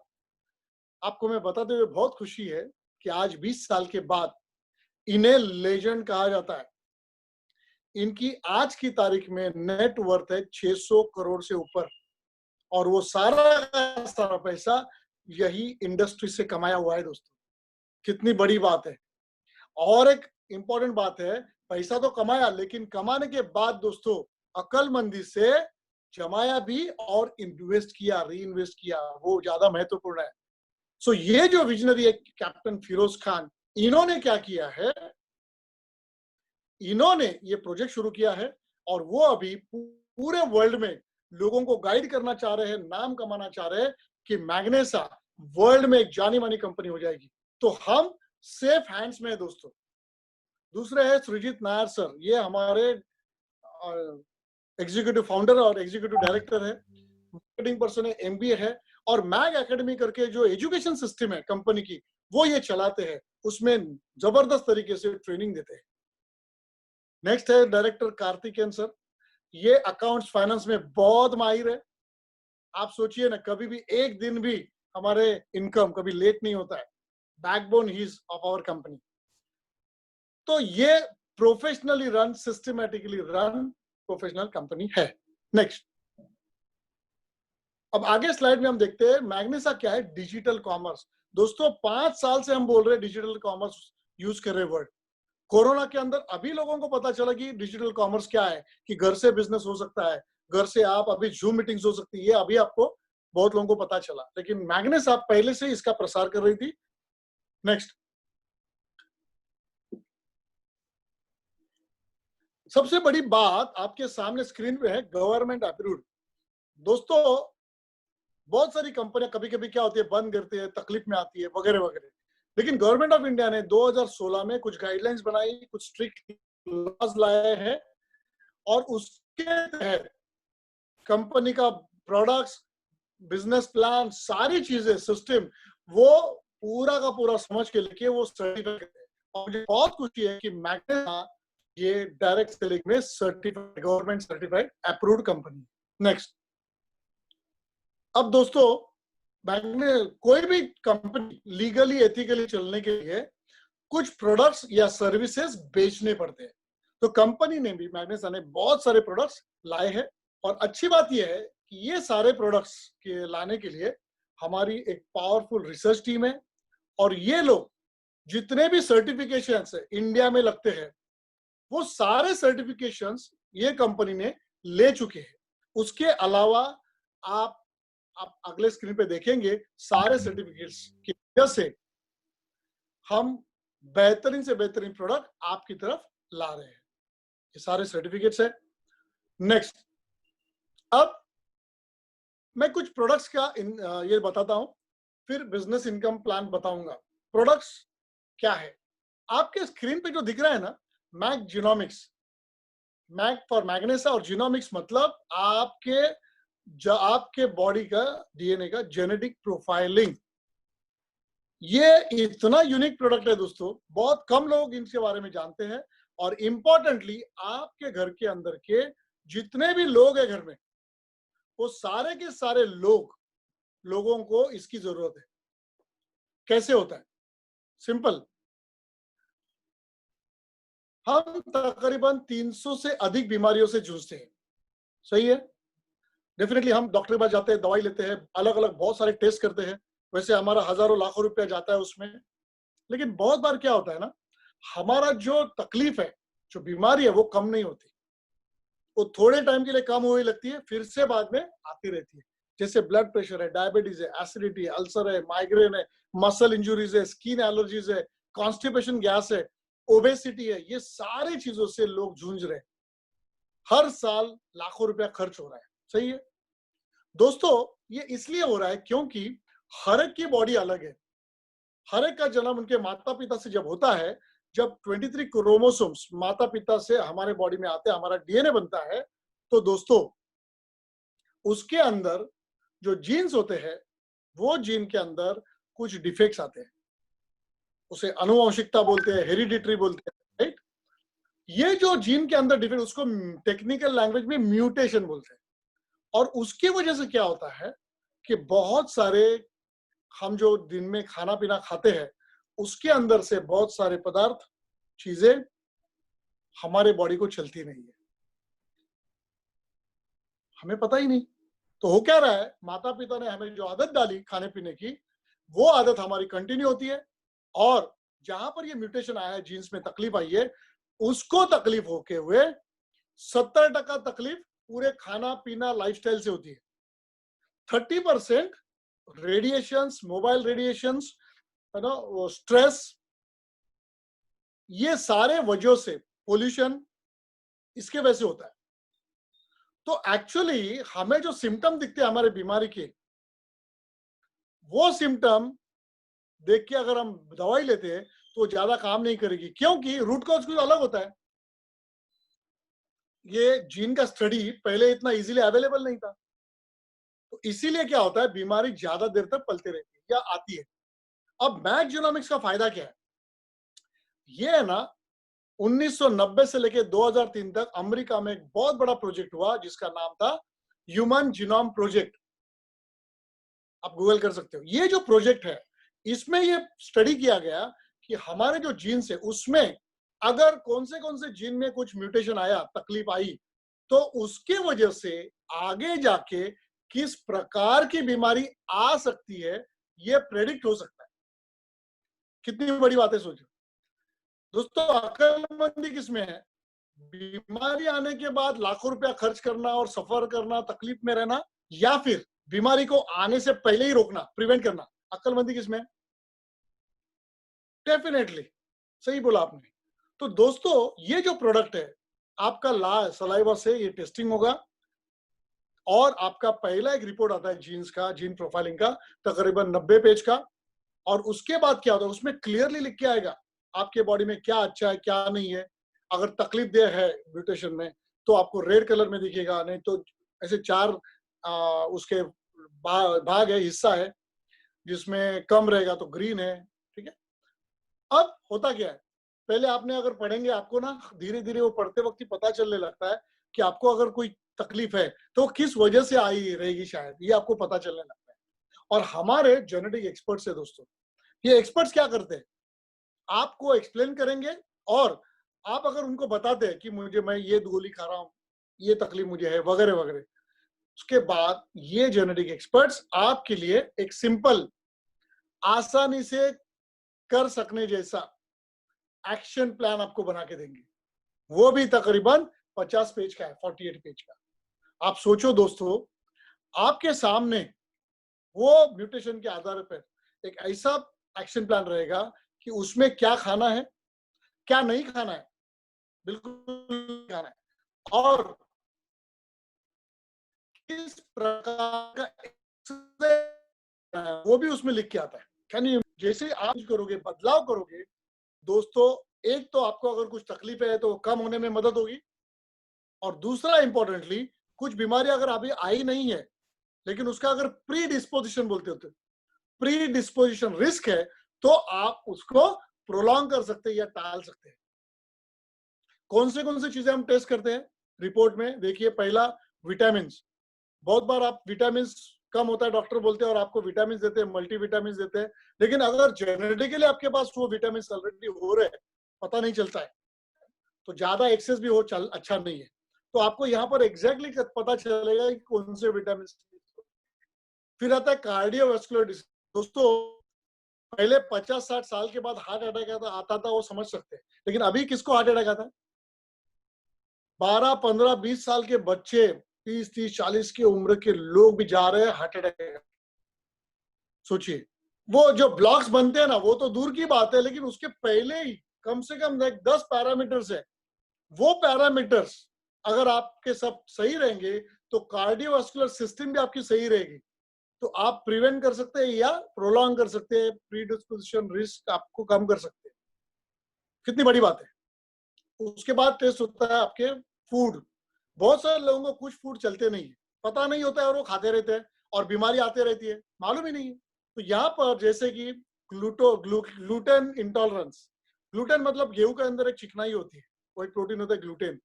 आपको मैं बताते हुए बहुत खुशी है कि आज 20 साल के बाद इन्हें लेजेंड कहा जाता है। इनकी आज की तारीख में नेट वर्थ है 600 करोड़ से ऊपर, और वो सारा का सारा पैसा यही इंडस्ट्री से कमाया हुआ है। दोस्तों, कितनी बड़ी बात है। और एक इंपॉर्टेंट बात है, पैसा तो कमाया, लेकिन कमाने के बाद दोस्तों अकलमंदी से जमाया भी और इन्वेस्ट किया, री इन्वेस्ट किया, वो ज्यादा महत्वपूर्ण है। सो ये जो विजनरी है कैप्टन फिरोज खान, इन्होंने क्या किया है, इन्होंने ये प्रोजेक्ट शुरू किया है और वो अभी पूरे वर्ल्ड में लोगों को गाइड करना चाह रहे हैं, नाम कमाना चाह रहे हैं कि मैग्नेसा वर्ल्ड में एक जानी मानी कंपनी हो जाएगी। तो हम सेफ हैंड्स में है दोस्तों। दूसरे है सृजित नायर सर, ये हमारे एग्जीक्यूटिव फाउंडर और एग्जीक्यूटिव डायरेक्टर है, मार्केटिंग पर्सन है, एमबीए है, और मैग एकेडमी करके जो एजुकेशन सिस्टम है कंपनी की, वो ये चलाते हैं। उसमें जबरदस्त तरीके से ट्रेनिंग देते हैं। नेक्स्ट है डायरेक्टर कार्तिकेयन सर, ये अकाउंट्स फाइनेंस में बहुत माहिर है। आप सोचिए ना, कभी भी एक दिन भी हमारे इनकम कभी लेट नहीं होता है। बैकबोन ही इज ऑफ आवर कंपनी। तो ये professionally run, systematically run professional company है। नेक्स्ट, अब आगे स्लाइड में हम देखते हैं मैग्नेसा क्या है, डिजिटल कॉमर्स। दोस्तों 5 साल से हम बोल रहे हैं डिजिटल कॉमर्स यूज कर रहे वर्ड। कोरोना के अंदर अभी लोगों को पता चला कि डिजिटल कॉमर्स क्या है, कि घर से बिजनेस हो सकता है, घर से आप अभी जूम मीटिंग्स हो सकती है, ये अभी आपको बहुत लोगों को पता चला, लेकिन मैग्नेस आप पहले से इसका प्रसार कर रही थी। नेक्स्ट, सबसे बड़ी बात आपके सामने स्क्रीन पे है, गवर्नमेंट अप्रूव्ड। दोस्तों बहुत सारी कंपनियां कभी कभी क्या होती है, बंद करती है, तकलीफ में आती है वगैरह वगैरह, लेकिन गवर्नमेंट ऑफ इंडिया ने 2016 में कुछ गाइडलाइंस बनाई, कुछ स्ट्रिक्ट लॉज लाए हैं, और उसके तहत कंपनी का प्रोडक्ट्स, बिजनेस प्लान, सारी चीजें, सिस्टम, वो पूरा का पूरा समझ के लेके वो सर्टिफाइड करते हैं। और मुझे बहुत खुशी है कि मैग्नेसा ये डायरेक्ट सेलिंग में certified, government certified approved company. Next, अब दोस्तों कोई भी कंपनी लीगली एथिकली चलने के लिए कुछ प्रोडक्ट्स या सर्विसेज बेचने पड़ते हैं। तो कंपनी ने भी, मैग्नेसा ने बहुत सारे प्रोडक्ट्स लाए हैं, और अच्छी बात यह है कि ये सारे प्रोडक्ट्स के लाने के लिए हमारी एक पावरफुल रिसर्च टीम है, और ये लोग जितने भी सर्टिफिकेशंस इंडिया में लगते हैं वो सारे सर्टिफिकेशंस ये कंपनी ने ले चुके हैं। उसके अलावा आप अगले स्क्रीन पे देखेंगे सारे सर्टिफिकेट्स की वजह से हम बेहतरीन से बेहतरीन प्रोडक्ट आपकी तरफ ला रहे हैं। ये सारे सर्टिफिकेट्स है। नेक्स्ट, अब मैं कुछ प्रोडक्ट्स का ये बताता हूं, फिर बिजनेस इनकम प्लान बताऊंगा। प्रोडक्ट्स क्या है, आपके स्क्रीन पे जो दिख रहा है ना, मैग जीनोमिक्स, मैग फॉर मैग्नेसा, और जीनोमिक्स मतलब आपके बॉडी का डीएनए का जेनेटिक प्रोफाइलिंग। ये इतना यूनिक प्रोडक्ट है दोस्तों, बहुत कम लोग इनके बारे में जानते हैं, और इंपॉर्टेंटली आपके घर के अंदर के जितने भी लोग हैं घर में, वो सारे के सारे लोगों को इसकी जरूरत है। कैसे होता है, सिंपल, हम तकरीबन 300 से अधिक बीमारियों से जूझते हैं, सही है। डेफिनेटली हम डॉक्टर के पास जाते हैं, दवाई लेते हैं, अलग अलग बहुत सारे टेस्ट करते हैं, वैसे हमारा हजारों लाखों रुपया जाता है उसमें। लेकिन बहुत बार क्या होता है ना, हमारा जो तकलीफ है, जो बीमारी है, वो कम नहीं होती, वो थोड़े टाइम के लिए कम होने लगती है, फिर से बाद में आती रहती है। जैसे ब्लड प्रेशर है, डायबिटीज है, एसिडिटी है, अल्सर है, माइग्रेन है, मसल इंजुरीज है, स्किन एलर्जीज है, कॉन्स्टिपेशन गैस है, ओबेसिटी है, ये सारी चीजों से लोग जूझ रहे हैं। हर साल लाखों रुपया खर्च हो रहा है, सही है दोस्तों। ये इसलिए हो रहा है क्योंकि हर एक की बॉडी अलग है। हर एक का जन्म उनके माता पिता से जब होता है, जब 23 क्रोमोसोम्स माता पिता से हमारे बॉडी में आते हैं, हमारा डीएनए बनता है, तो दोस्तों उसके अंदर जो जीन्स होते हैं, वो जीन के अंदर कुछ डिफेक्ट्स आते हैं, उसे आनुवंशिकता बोलते हैं, हेरिडिटरी बोलते हैं, राइट। ये जो जीन के अंदर डिफेक्ट, उसको टेक्निकल लैंग्वेज में म्यूटेशन बोलते हैं। और उसकी वजह से क्या होता है कि बहुत सारे हम जो दिन में खाना पीना खाते हैं, उसके अंदर से बहुत सारे पदार्थ, चीजें हमारे बॉडी को चलती नहीं है, हमें पता ही नहीं। तो हो क्या रहा है, माता पिता ने हमें जो आदत डाली खाने पीने की, वो आदत हमारी कंटिन्यू होती है, और जहां पर ये म्यूटेशन आया है, जीन्स में तकलीफ आई है, उसको तकलीफ होके हुए 70% तकलीफ पूरे खाना पीना लाइफस्टाइल से होती है। 30% रेडिएशंस, मोबाइल रेडिएशंस, है ना, वो स्ट्रेस, ये सारे वजह से, पोल्यूशन, इसके वजह से होता है। तो एक्चुअली हमें जो सिम्टम दिखते हैं हमारे बीमारी के, वो सिम्टम देख के अगर हम दवाई लेते हैं तो ज्यादा काम नहीं करेगी, क्योंकि रूट कॉज कुछ अलग होता है। ये जीन का स्टडी पहले इतना इजीली अवेलेबल नहीं था, तो इसीलिए क्या होता है, बीमारी ज्यादा देर तक पलते रहती है या आती है। अब मैग जीनोमिक्स का फायदा क्या है, ये है ना, 1990 से लेके 2003 तक अमेरिका में एक बहुत बड़ा प्रोजेक्ट हुआ जिसका नाम था ह्यूमन जीनोम प्रोजेक्ट। आप गूगल कर सकते हो। ये जो प्रोजेक्ट है, इसमें ये स्टडी किया गया कि हमारे जो जीन्स है, उसमें अगर कौन से जीन में कुछ म्यूटेशन आया, तकलीफ आई, तो उसके वजह से आगे जाके किस प्रकार की बीमारी आ सकती है ये प्रेडिक्ट हो सकता है। कितनी बड़ी बात है सोचो दोस्तों। अक्लमंदी किसमें है? बीमारी आने के बाद लाखों रुपया खर्च करना और सफर करना, तकलीफ में रहना, या फिर बीमारी को आने से पहले ही रोकना, प्रिवेंट करना। अक्लमंदी किसमें है? डेफिनेटली सही बोला आपने। तो दोस्तों ये जो प्रोडक्ट है आपका सलाइवा से ये टेस्टिंग होगा और आपका पहला एक रिपोर्ट आता है जीन्स का, जीन प्रोफाइलिंग का, तकरीबन 90 पेज का। और उसके बाद क्या होता है, उसमें क्लियरली लिख के आएगा आपके बॉडी में क्या अच्छा है क्या नहीं है। अगर तकलीफ दे है म्यूटेशन में तो आपको रेड कलर में दिखेगा, नहीं तो ऐसे चार उसके भाग है, हिस्सा है, जिसमें कम रहेगा तो ग्रीन है। ठीक है। अब होता क्या है, पहले आपने अगर पढ़ेंगे आपको ना धीरे धीरे वो पढ़ते वक्त ही पता चलने लगता है कि आपको अगर कोई तकलीफ है तो किस वजह से आई रहेगी, शायद ये आपको पता चलने लगता है। और हमारे जेनेटिक एक्सपर्ट्स है दोस्तों, ये एक्सपर्ट्स क्या करते हैं, आपको एक्सप्लेन करेंगे और आप अगर उनको बताते हैं कि मैं ये गोली खा रहा हूँ, ये तकलीफ मुझे है, वगैरह वगैरह, उसके बाद ये जेनेटिक एक्सपर्ट्स आपके लिए एक सिंपल, आसानी से कर सकने जैसा एक्शन प्लान आपको बना के देंगे। वो भी तकरीबन 50 पेज का है, 48 पेज का। आप सोचो दोस्तों, आपके सामने वो म्यूटेशन के आधार पर एक ऐसा एक्शन प्लान रहेगा कि उसमें क्या खाना है, क्या नहीं खाना है, बिल्कुल खाना है, और किस प्रकार का वो भी उसमें लिख के आता है। कैन यू, जैसे आप करोगे, बदलाव करोगे दोस्तों, एक तो आपको अगर कुछ तकलीफ है तो कम होने में मदद होगी, और दूसरा इंपॉर्टेंटली कुछ बीमारी अगर अभी आई नहीं है लेकिन उसका अगर प्री डिस्पोजिशन बोलते होते, प्री डिस्पोजिशन रिस्क है, तो आप उसको प्रोलॉन्ग कर सकते हैं या टाल सकते हैं। कौन से चीजें हम टेस्ट करते हैं रिपोर्ट में? देखिए, पहला विटामिन। बहुत बार आप विटामिन कम होता है डॉक्टर बोलते हैं और आपको विटामिन देते हैं, मल्टी विटामिन देते हैं, लेकिन अगर जेनेटिकली आपके पास वो विटामिन ऑलरेडी हो रहे हैं, पता नहीं चलता है, तो ज्यादा एक्सेस भी हो अच्छा नहीं है। तो आपको यहाँ पर एग्जैक्टली पता चलेगा कि कौन से विटामिन। फिर आता है कार्डियोवास्कुलर डिसीज। दोस्तों पहले 50-60 साल के बाद हार्ट अटैक आता था, वो समझ सकते हैं, लेकिन अभी किसको हार्ट अटैक आता है? 12, 15, 20 साल के बच्चे, 30, 40 की उम्र के लोग भी जा रहे हैं हार्ट अटैक। सोचिए, वो जो ब्लॉक्स बनते हैं ना, वो तो दूर की बात है, लेकिन उसके पहले ही कम से कम 10 पैरामीटर्स है। वो पैरामीटर्स अगर आपके सब सही रहेंगे तो कार्डियोवास्कुलर सिस्टम भी आपकी सही रहेगी, तो आप प्रिवेंट कर सकते हैं या प्रोलॉन्ग कर सकते हैं, प्रीडिस्पोजिशन रिस्क आपको कम कर सकते हैं। कितनी बड़ी बात है। उसके बाद टेस्ट होता है आपके फूड। बहुत सारे लोगों को कुछ फूड चलते नहीं है, पता नहीं होता है, और वो खाते रहते हैं और बीमारी आती रहती है, मालूम ही नहीं है। तो यहाँ पर जैसे कि ग्लूटेन इंटॉलरेंस। ग्लूटेन मतलब गेहूं के अंदर एक चिकनाई होती है, वो एक प्रोटीन होता है ग्लूटेन।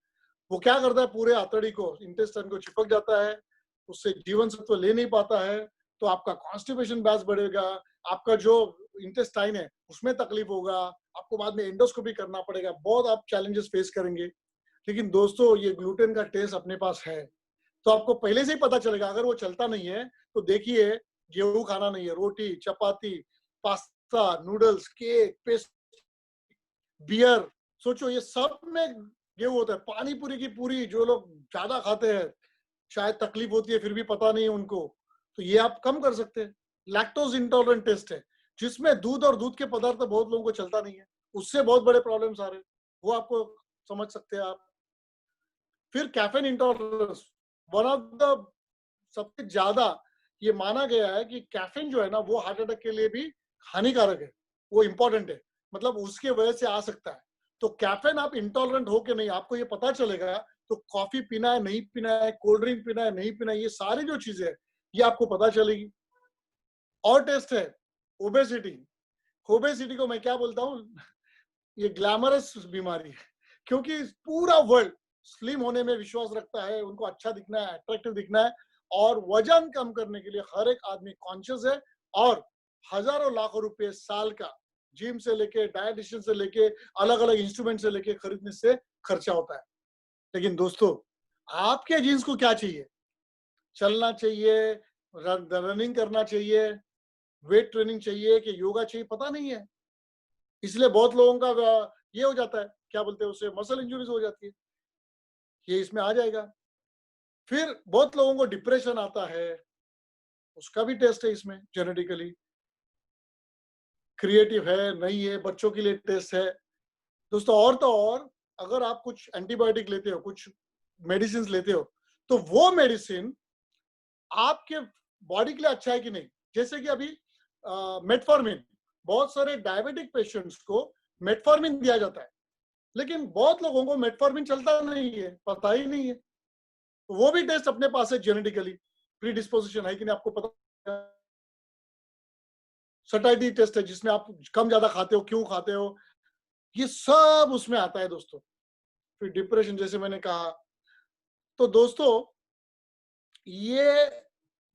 वो क्या करता है, पूरे आंतड़ी को, इंटेस्टाइन को चिपक जाता है, उससे जीवन सत्व ले नहीं पाता है, तो आपका कॉन्स्टिपेशन बैस बढ़ेगा, आपका जो इंटेस्टाइन है उसमें तकलीफ होगा, आपको बाद में एंडोस्कोपी करना पड़ेगा, बहुत आप चैलेंजेस फेस करेंगे। लेकिन दोस्तों ये ग्लूटेन का टेस्ट अपने पास है, तो आपको पहले से ही पता चलेगा। अगर वो चलता नहीं है तो देखिए, गेहूं खाना नहीं है, रोटी, चपाती, pasta, noodles, cake, paste, beer, सोचो ये सब में गेहूं होता है। पानी पूरी की पूरी जो लोग ज्यादा खाते हैं, शायद तकलीफ होती है फिर भी पता नहीं है उनको, तो ये आप कम कर सकते हैं। लैक्टोज इंटॉलरेंट टेस्ट है, जिसमें दूध और दूध के पदार्थ बहुत लोगों को चलता नहीं है, उससे बहुत बड़े प्रॉब्लम्स आ रहे हैं, वो आपको समझ सकते हैं आप। फिर caffeine intolerance, one of the सबसे ज्यादा ये माना गया है कि कैफीन जो है ना, वो हार्ट अटैक के लिए भी हानिकारक है, वो इंपॉर्टेंट है, मतलब उसके वजह से आ सकता है। तो कैफीन आप इंटॉलरेंट हो के नहीं, आपको ये पता चलेगा, तो कॉफी पीना है नहीं पीना है, कोल्ड ड्रिंक पीना है नहीं पीना है, ये सारी जो चीजें है ये आपको पता चलेगी। और टेस्ट है ओबेसिटी। ओबेसिटी को मैं क्या बोलता हूँ, ये ग्लैमरस बीमारी है, क्योंकि पूरा वर्ल्ड स्लिम होने में विश्वास रखता है, उनको अच्छा दिखना है, अट्रैक्टिव दिखना है, और वजन कम करने के लिए हर एक आदमी कॉन्शियस है, और हजारों लाखों रुपए साल का जिम से लेके, डायटिशियन से लेके, अलग अलग इंस्ट्रूमेंट से लेके खरीदने से खर्चा होता है। लेकिन दोस्तों आपके जीन्स को क्या चाहिए? चलना चाहिए, रनिंग करना चाहिए, वेट ट्रेनिंग चाहिए कि योगा चाहिए, पता नहीं है। इसलिए बहुत लोगों का ये हो जाता है, क्या बोलते हैं उसे, मसल इंजुरीज हो जाती है। ये इसमें आ जाएगा। फिर बहुत लोगों को डिप्रेशन आता है, उसका भी टेस्ट है इसमें जेनेटिकली। क्रिएटिव है नहीं है, बच्चों के लिए टेस्ट है दोस्तों। और तो और अगर आप कुछ एंटीबायोटिक लेते हो, कुछ मेडिसिन लेते हो, तो वो मेडिसिन आपके बॉडी के लिए अच्छा है कि नहीं। जैसे कि अभी मेटफॉर्मिन, बहुत सारे डायबिटिक पेशेंट्स को मेटफॉर्मिन दिया जाता है, लेकिन बहुत लोगों को मेटफॉर्मिन चलता नहीं है, पता ही नहीं है। तो वो भी टेस्ट अपने पास है, जेनेटिकली प्री डिस्पोजिशन है कि नहीं आपको पता। सटाइटी टेस्ट है, जिसमें आप कम ज्यादा खाते हो, क्यों खाते हो, ये सब उसमें आता है दोस्तों। फिर डिप्रेशन जैसे मैंने कहा। तो दोस्तों ये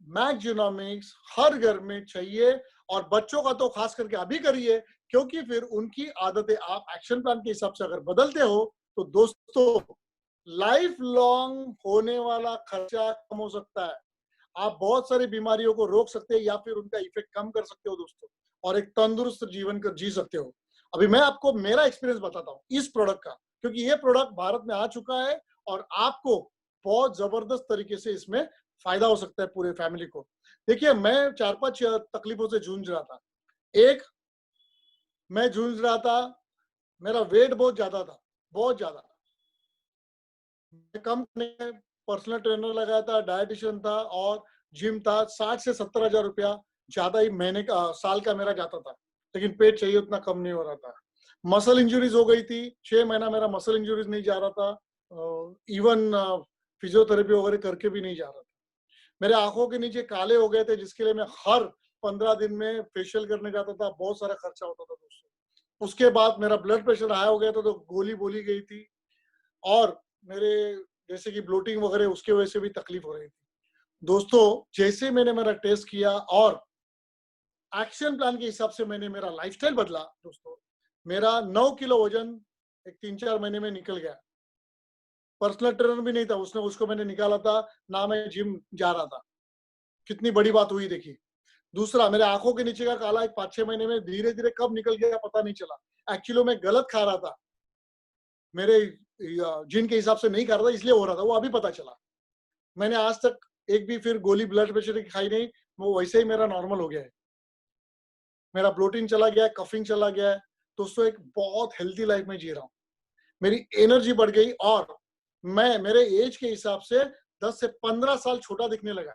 मैक्जिनोमिक्स हर घर में चाहिए, और बच्चों का तो खास करके अभी करिए, क्योंकि फिर उनकी आदतें आप एक्शन प्लान के हिसाब से अगर बदलते हो तो दोस्तों लाइफ लॉन्ग होने वाला खर्चा कम हो सकता है। आप बहुत सारी बीमारियों को रोक सकते हैं या फिर उनका इफेक्ट कम कर सकते हो दोस्तों, और एक तंदुरुस्त जीवन कर जी सकते हो। अभी मैं आपको मेरा एक्सपीरियंस बताता हूँ इस प्रोडक्ट का, क्योंकि ये प्रोडक्ट भारत में आ चुका है और आपको बहुत जबरदस्त तरीके से इसमें फायदा हो सकता है पूरे फैमिली को। देखिए, मैं 4-5 तकलीफों से जूझ रहा था। एक, मैं जूझ रहा था, मेरा वेट बहुत ज्यादा था, बहुत ज्यादा। कम पर्सनल ट्रेनर लगाया था, डायटिशियन था और जिम था। 60 से 70 हजार रुपया ज्यादा ही महीने का, साल का मेरा जाता था, लेकिन पेट चाहिए उतना कम नहीं हो रहा था। मसल इंजुरीज हो गई थी, 6 महीना मेरा मसल इंजुरीज नहीं जा रहा था। इवन फिजियोथेरेपी वगैरह करके भी नहीं जा रहा था। मेरे आंखों के नीचे काले हो गए थे, जिसके लिए मैं हर 15 दिन में फेशियल करने जाता था। बहुत सारा खर्चा होता था दोस्तों। उसके बाद मेरा ब्लड प्रेशर हाई हो गया था, तो गोली बोली गई थी, और मेरे जैसे कि ब्लोटिंग वगैरह उसके वजह से भी तकलीफ हो रही थी दोस्तों। जैसे मैंने मेरा टेस्ट किया और एक्शन प्लान के हिसाब से मैंने मेरा लाइफस्टाइल बदला दोस्तों, मेरा 9 किलो वजन एक 3-4 महीने में निकल गया। पर्सनल ट्रेनर भी नहीं था, उसने उसको मैंने निकाला था, ना मैं जिम जा रहा था। कितनी बड़ी बात हुई देखिए। दूसरा, मेरे आंखों के नीचे का काला एक 5-6 महीने में धीरे धीरे कब निकल गया पता नहीं चला। एक्चुअली मैं गलत खा रहा था, मेरे जिन के हिसाब से नहीं खा रहा था, इसलिए हो रहा था, वो अभी पता चला। मैंने आज तक एक भी फिर गोली ब्लड प्रेशर की खाई नहीं, वो वैसे ही मेरा नॉर्मल हो गया है। मेरा ब्लोटिंग चला गया है, कफिंग चला गया है दोस्तों। एक बहुत हेल्दी लाइफ में जी रहा हूँ। मेरी एनर्जी बढ़ गई, और मैं मेरे एज के हिसाब से 10 से 15 साल छोटा दिखने लगा।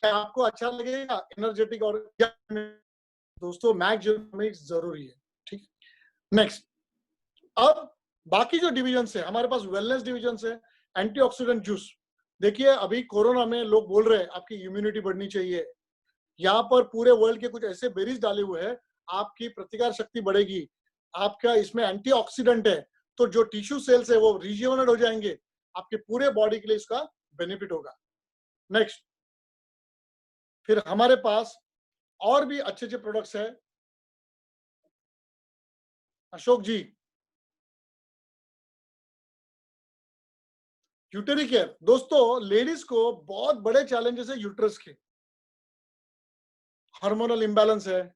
क्या आपको अच्छा लगेगा एनर्जेटिक और दोस्तों, मैक्जिनोमिक्स जरूरी है, ठीक। नेक्स्ट, अब बाकी जो डिविजन है हमारे पास, वेलनेस डिविजन है, एंटीऑक्सीडेंट जूस। देखिए, अभी कोरोना में लोग बोल रहे हैं आपकी इम्यूनिटी बढ़नी चाहिए। यहाँ पर पूरे वर्ल्ड के कुछ ऐसे बेरीज डाले हुए हैं, आपकी प्रतिकार शक्ति बढ़ेगी। आपका इसमें एंटीऑक्सीडेंट है, तो जो टिश्यू सेल्स है वो रिज्यूवनेट हो जाएंगे। आपके पूरे बॉडी के लिए इसका बेनिफिट होगा। नेक्स्ट, फिर हमारे पास और भी अच्छे अच्छे प्रोडक्ट्स है। अशोक जी, यूटेरी केयर दोस्तों, लेडीज को बहुत बड़े चैलेंजेस है यूट्रस के। हार्मोनल इम्बैलेंस है,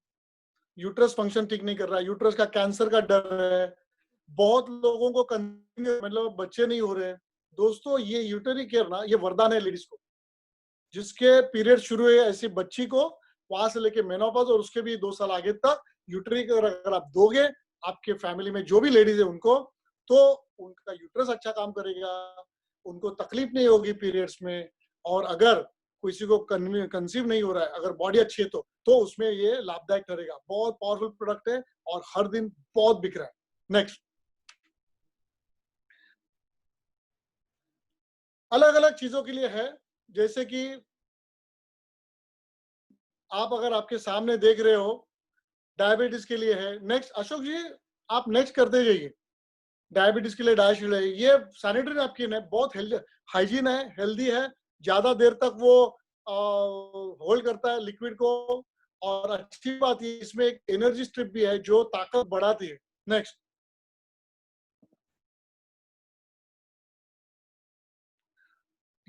यूट्रस फंक्शन ठीक नहीं कर रहा है, यूट्रस का कैंसर का डर है, बहुत लोगों को मतलब बच्चे नहीं हो रहे। दोस्तों, ये यूटेरी केयर ना, ये वरदान है लेडीज को। जिसके पीरियड शुरू है ऐसी बच्ची को, वहां से लेके मेनोपॉज और उसके भी 2 साल आगे तक यूटेरी केयर अगर आप दोगे आपके फैमिली में जो भी लेडीज है उनको, तो उनका यूट्रस अच्छा काम करेगा, उनको तकलीफ नहीं होगी पीरियड्स में। और अगर किसी को कंसीव नहीं हो रहा है, अगर बॉडी अच्छी है तो उसमें ये लाभदायक ठहरेगा। बहुत पावरफुल प्रोडक्ट है और हर दिन बहुत बिक रहा है। नेक्स्ट, अलग अलग चीजों के लिए है, जैसे कि आप अगर आपके सामने देख रहे हो, डायबिटीज के लिए है। नेक्स्ट, अशोक जी आप नेक्स्ट करते जाइए। डायबिटीज के लिए डायशील्ड है, ये सैनिटरी नैपकिन है, बहुत हेल्दी हाइजीन है, हेल्दी है, ज्यादा देर तक वो होल्ड करता है लिक्विड को। और अच्छी बात ये इसमें एक एनर्जी स्ट्रिप भी है जो ताकत बढ़ाती है। नेक्स्ट,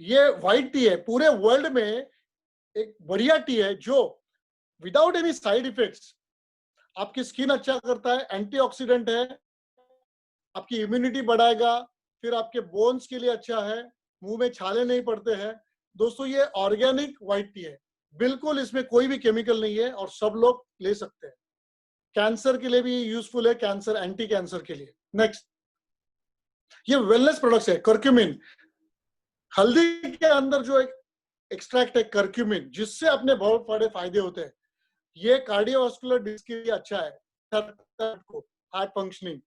ये व्हाइट टी है, पूरे वर्ल्ड में एक बढ़िया टी है जो विदाउट एनी साइड इफेक्ट्स आपकी स्किन अच्छा करता है, एंटीऑक्सीडेंट है, आपकी इम्यूनिटी बढ़ाएगा, फिर आपके बोन्स के लिए अच्छा है, मुंह में छाले नहीं पड़ते हैं। दोस्तों ये ऑर्गेनिक व्हाइट टी है, बिल्कुल इसमें कोई भी केमिकल नहीं है और सब लोग ले सकते हैं। कैंसर के लिए भी यूजफुल है, कैंसर एंटी कैंसर के लिए। नेक्स्ट, ये वेलनेस प्रोडक्ट्स है। कर्क्यूमिन, हल्दी के अंदर जो एक एक्सट्रैक्ट है कर्क्यूमिन, जिससे अपने बहुत बड़े फायदे होते हैं। ये कार्डियोवास्कुलर डिजीज के लिए अच्छा है, हार्ट फंक्शनिंग,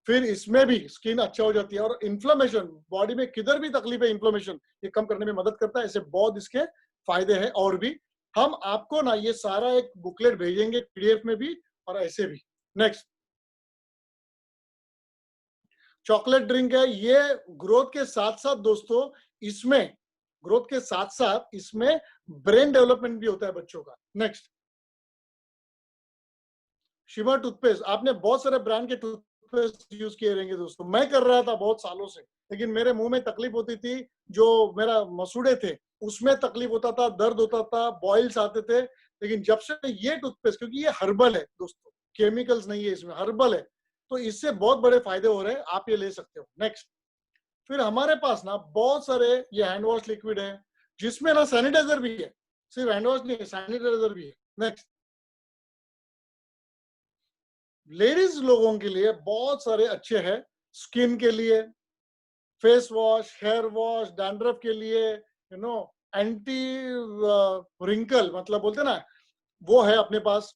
फिर इसमें भी स्किन अच्छा हो जाती है और इन्फ्लेमेशन, बॉडी में किधर भी तकलीफ है इन्फ्लेमेशन, ये कम करने में मदद करता है। ऐसे बहुत इसके फायदे हैं और भी। हम आपको ना ये सारा एक बुकलेट भेजेंगे पीडीएफ में भी और ऐसे भी। नेक्स्ट, चॉकलेट ड्रिंक है। ये ग्रोथ के साथ साथ दोस्तों, इसमें ग्रोथ के साथ साथ इसमें ब्रेन डेवलपमेंट भी होता है बच्चों का। Next, shimmer toothpaste. आपने बहुत सारे ब्रांड के टूथपेस्ट यूज किए रहेंगे दोस्तों, मैं कर रहा था बहुत सालों से, लेकिन मेरे मुंह में तकलीफ होती थी, जो मेरा मसूड़े थे उसमें तकलीफ होता था, दर्द होता था, बॉइल्स आते थे। लेकिन जब से ये टूथपेस्ट, क्योंकि ये हर्बल है दोस्तों, केमिकल्स नहीं है इसमें, हर्बल है, तो इससे बहुत बड़े फायदे हो रहे हैं, आप ये ले सकते हो। नेक्स्ट, फिर हमारे पास ना बहुत सारे ये हैंड वॉश लिक्विड है, जिसमें ना सैनिटाइजर भी है, सिर्फ हैंड वॉश नहीं है, सैनिटाइजर भी है। नेक्स्ट, लेडीज लोगों के लिए बहुत सारे अच्छे हैं, स्किन के लिए face wash, hair wash, dandruff के लिए, एंटी रिंकल मतलब बोलते ना, वो है अपने पास।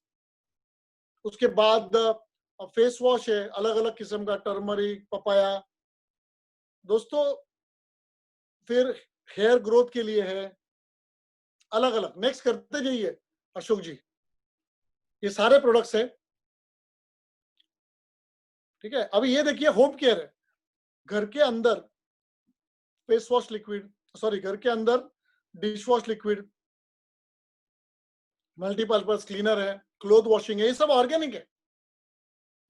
उसके बाद फेस वॉश है अलग अलग किस्म का, टर्मरिक, पपाया दोस्तों। फिर हेयर ग्रोथ के लिए है अलग अलग। नेक्स्ट करते जाइए अशोक जी, ये सारे प्रोडक्ट्स है, ठीक है। अभी ये देखिए होम केयर है, घर के अंदर फेस वॉश लिक्विड, सॉरी घर के अंदर dish wash liquid, multipurpose cleaner है, क्लोथ वॉशिंग है, ये सब ऑर्गेनिक है।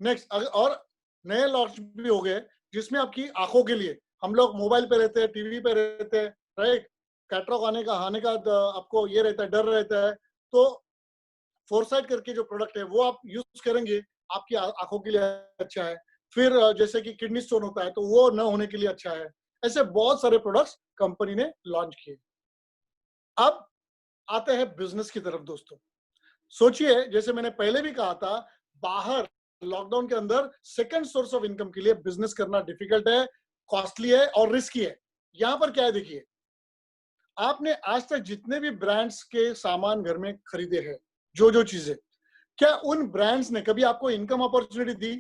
नेक्स्ट, और नए लॉन्च भी हो गए जिसमें आपकी आंखों के लिए, हम लोग मोबाइल पे रहते हैं, टीवी पे रहते हैं, राइट, कैटरॉक आने का आपको ये रहता है, डर रहता है, तो फोरसाइट करके जो प्रोडक्ट है वो आप यूज करेंगे, आपकी आंखों के लिए अच्छा है। फिर जैसे कि किडनी स्टोन होता है तो वो न होने के लिए अच्छा है। ऐसे बहुत सारे प्रोडक्ट्स कंपनी ने लॉन्च किए। अब आते हैं बिजनेस की तरफ दोस्तों। सोचिए, जैसे मैंने पहले भी कहा था, बाहर लॉकडाउन के अंदर सेकंड सोर्स ऑफ इनकम के लिए बिजनेस करना डिफिकल्ट है, कॉस्टली है और रिस्की है। यहां पर क्या है देखिए, आपने आज तक जितने भी ब्रांड्स के सामान घर में खरीदे हैं, जो जो चीजें, क्या उन ब्रांड्स ने कभी आपको इनकम अपॉर्चुनिटी दी?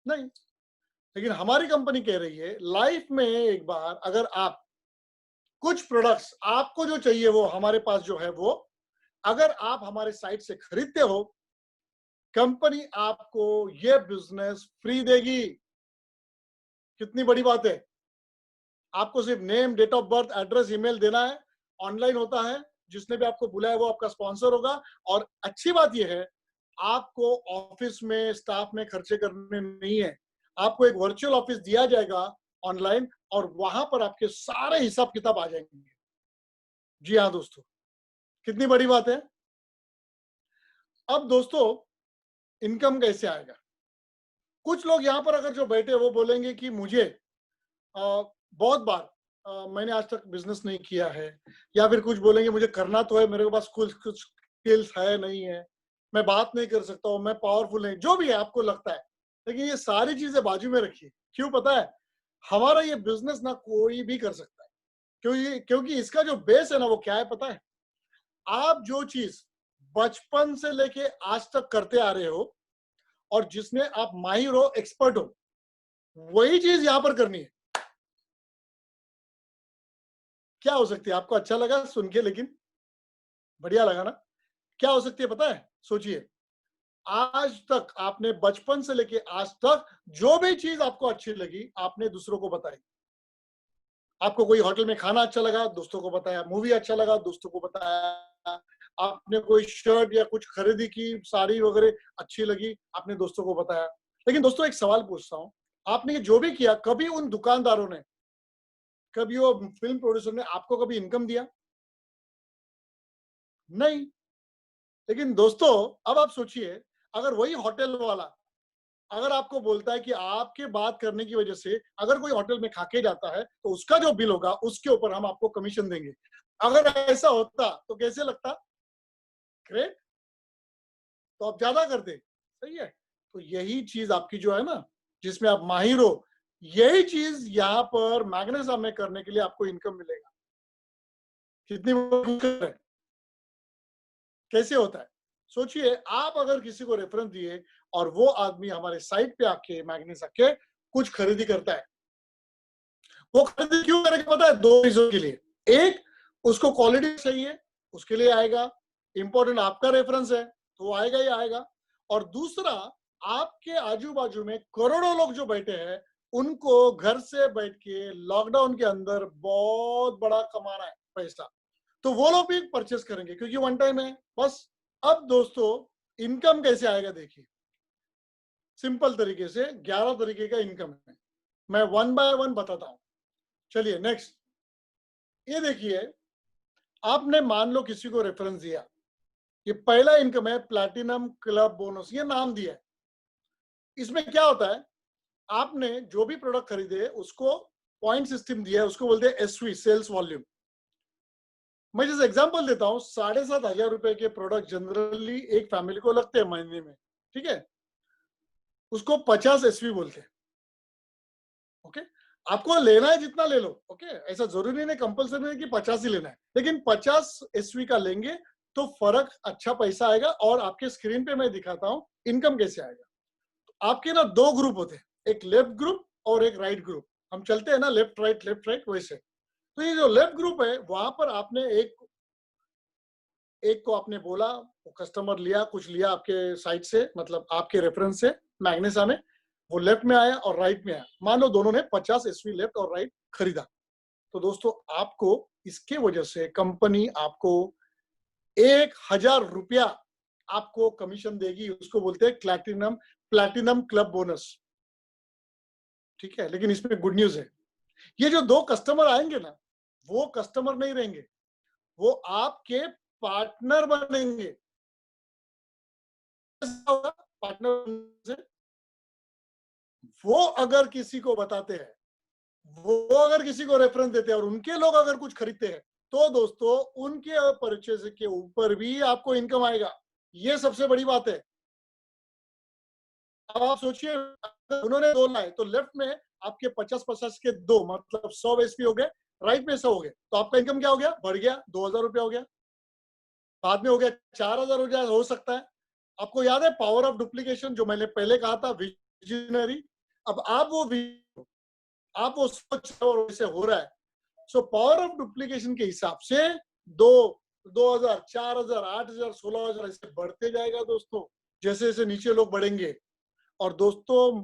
नहीं। लेकिन हमारी कंपनी कह रही है, लाइफ में एक बार अगर आप कुछ प्रोडक्ट्स आपको जो चाहिए वो हमारे पास जो है वो, अगर आप हमारे साइट से खरीदते हो, कंपनी आपको ये बिजनेस फ्री देगी। कितनी बड़ी बात है। आपको सिर्फ name, date of birth, address, email देना है, ऑनलाइन होता है, जिसने भी आपको बुलाया वो आपका स्पॉन्सर होगा। और अच्छी बात यह है, आपको ऑफिस में स्टाफ में खर्चे करने नहीं है, आपको एक वर्चुअल ऑफिस दिया जाएगा ऑनलाइन, और वहां पर आपके सारे हिसाब किताब आ जाएंगे। जी हाँ दोस्तों, कितनी बड़ी बात है। अब दोस्तों, इनकम कैसे आएगा? कुछ लोग यहाँ पर अगर जो बैठे वो बोलेंगे कि मुझे बहुत बार मैंने आज तक बिजनेस नहीं किया है, या फिर कुछ बोलेंगे मुझे करना तो है, मेरे पास कुछ स्किल्स है नहीं है, मैं बात नहीं कर सकता हूँ, मैं पावरफुल नहीं, जो भी है आपको लगता है। लेकिन ये सारी चीजें बाजू में रखिए। क्यों पता है? हमारा ये बिजनेस ना कोई भी कर सकता है, क्योंकि इसका जो बेस है ना वो क्या है पता है? आप जो चीज बचपन से लेके आज तक करते आ रहे हो और जिसमें आप माहिर हो, एक्सपर्ट हो, वही चीज यहां पर करनी है। क्या हो सकती है? आपको अच्छा लगा सुन के, लेकिन बढ़िया लगा ना? क्या हो सकती है पता है? सोचिए, आज तक आपने बचपन से लेके आज तक जो भी चीज आपको अच्छी लगी आपने दूसरों को बताई। आपको कोई होटल में खाना अच्छा लगा, दोस्तों को बताया, मूवी अच्छा लगा, दोस्तों को बताया, आपने कोई शर्ट या कुछ खरीदी की, साड़ी वगैरह अच्छी लगी, आपने दोस्तों को बताया। लेकिन दोस्तों एक सवाल पूछता हूं, आपने जो भी किया, कभी उन दुकानदारों ने कभी वो फिल्म प्रोड्यूसर ने आपको कभी इनकम दिया? नहीं। लेकिन दोस्तों अब आप सोचिए, अगर वही होटल वाला अगर आपको बोलता है कि आपके बात करने की वजह से अगर कोई होटल में खा के जाता है तो उसका जो बिल होगा उसके ऊपर हम आपको कमीशन देंगे, अगर ऐसा होता तो कैसे लगता? ग्रेट। तो आप ज्यादा कर दे, सही है। तो यही चीज आपकी जो है ना, जिसमें आप माहिर हो, यही चीज यहाँ पर मैग्नेसा में करने के लिए आपको इनकम मिलेगा। कितनी है, कैसे होता है? सोचिए, आप अगर किसी को रेफरेंस दिए और वो आदमी हमारे साइट पे आके मैग्नेसा के कुछ खरीदी करता है, वो खरीदी क्यों करेगा पता है? दो चीजों के लिए। एक, उसको क्वालिटी चाहिए, उसके लिए आएगा। इंपॉर्टेंट आपका रेफरेंस है तो वो आएगा ही आएगा। और दूसरा, आपके आजू बाजू में करोड़ों लोग जो बैठे हैं, उनको घर से बैठ के लॉकडाउन के अंदर बहुत बड़ा कमाना है पैसा, तो वो लोग भी परचेस करेंगे क्योंकि वन टाइम है बस। अब दोस्तों इनकम कैसे आएगा देखिए, सिंपल तरीके से 11 तरीके का इनकम है, मैं वन बाय वन बताता हूं। चलिए नेक्स्ट, ये देखिए, आपने मान लो किसी को रेफरेंस दिया, ये पहला इनकम है प्लैटिनम क्लब बोनस, ये नाम दिया है। इसमें क्या होता है, आपने जो भी प्रोडक्ट खरीदे उसको पॉइंट सिस्टम दिया है, उसको बोलते हैं एसवी, सेल्स वॉल्यूम। मैं जैसे एग्जांपल देता हूँ, 7,500 रुपए के प्रोडक्ट जनरली एक फैमिली को लगते हैं महीने में, ठीक है, उसको 50 एसवी बोलते हैं। ओके, आपको लेना है जितना ले लो, ओके, ऐसा जरूरी नहीं, कंपल्सरी नहीं कि 50 ही लेना है, लेकिन 50 एसवी का लेंगे तो फर्क अच्छा पैसा आएगा। और आपके स्क्रीन पे मैं दिखाता हूं इनकम कैसे आएगा। तो आपके ना दो ग्रुप होते हैं, एक लेफ्ट ग्रुप और एक राइट ग्रुप। हम चलते हैं ना लेफ्ट राइट वैसे। तो ये जो लेफ्ट ग्रुप है, वहां पर आपने एक एक को आपने बोला, वो कस्टमर लिया, कुछ लिया आपके साइट से, मतलब आपके रेफरेंस से मैग्नेसा में, वो लेफ्ट में आया और राइट में आया। मान लो दोनों ने 50 एसवी लेफ्ट और राइट खरीदा, तो दोस्तों आपको इसके वजह से कंपनी आपको 1,000 रुपया आपको कमीशन देगी। उसको बोलते हैं प्लैटिनम क्लब बोनस, ठीक है। लेकिन इसमें गुड न्यूज है, ये जो दो कस्टमर आएंगे ना, वो कस्टमर नहीं रहेंगे, वो आपके पार्टनर बनेंगे। पार्टनर से वो अगर किसी को बताते हैं, वो अगर किसी को रेफरेंस देते हैं और उनके लोग अगर कुछ खरीदते हैं, तो दोस्तों उनके परचेज के ऊपर भी आपको इनकम आएगा। ये सबसे बड़ी बात है। अब आप सोचिए, उन्होंने दो लाए तो लेफ्ट में आपके 50-50 के दो, मतलब 100 एसपी हो गए, राइट में 100 हो गए, तो आपका इनकम क्या हो गया? बढ़ गया, 2,000 रुपया हो गया, बाद में हो गया 4,000 हो जाए, हो सकता है। आपको याद है पावर ऑफ डुप्लीकेशन, जो मैंने पहले कहा था, विजनरी। अब आप वो सोच रहे हो और वैसे हो रहा है। सो पावर ऑफ डुप्लीकेशन के हिसाब से दो 2,000, 4,000, 8,000, 16,000 ऐसे बढ़ते जाएगा दोस्तों, जैसे जैसे नीचे लोग बढ़ेंगे। और दोस्तों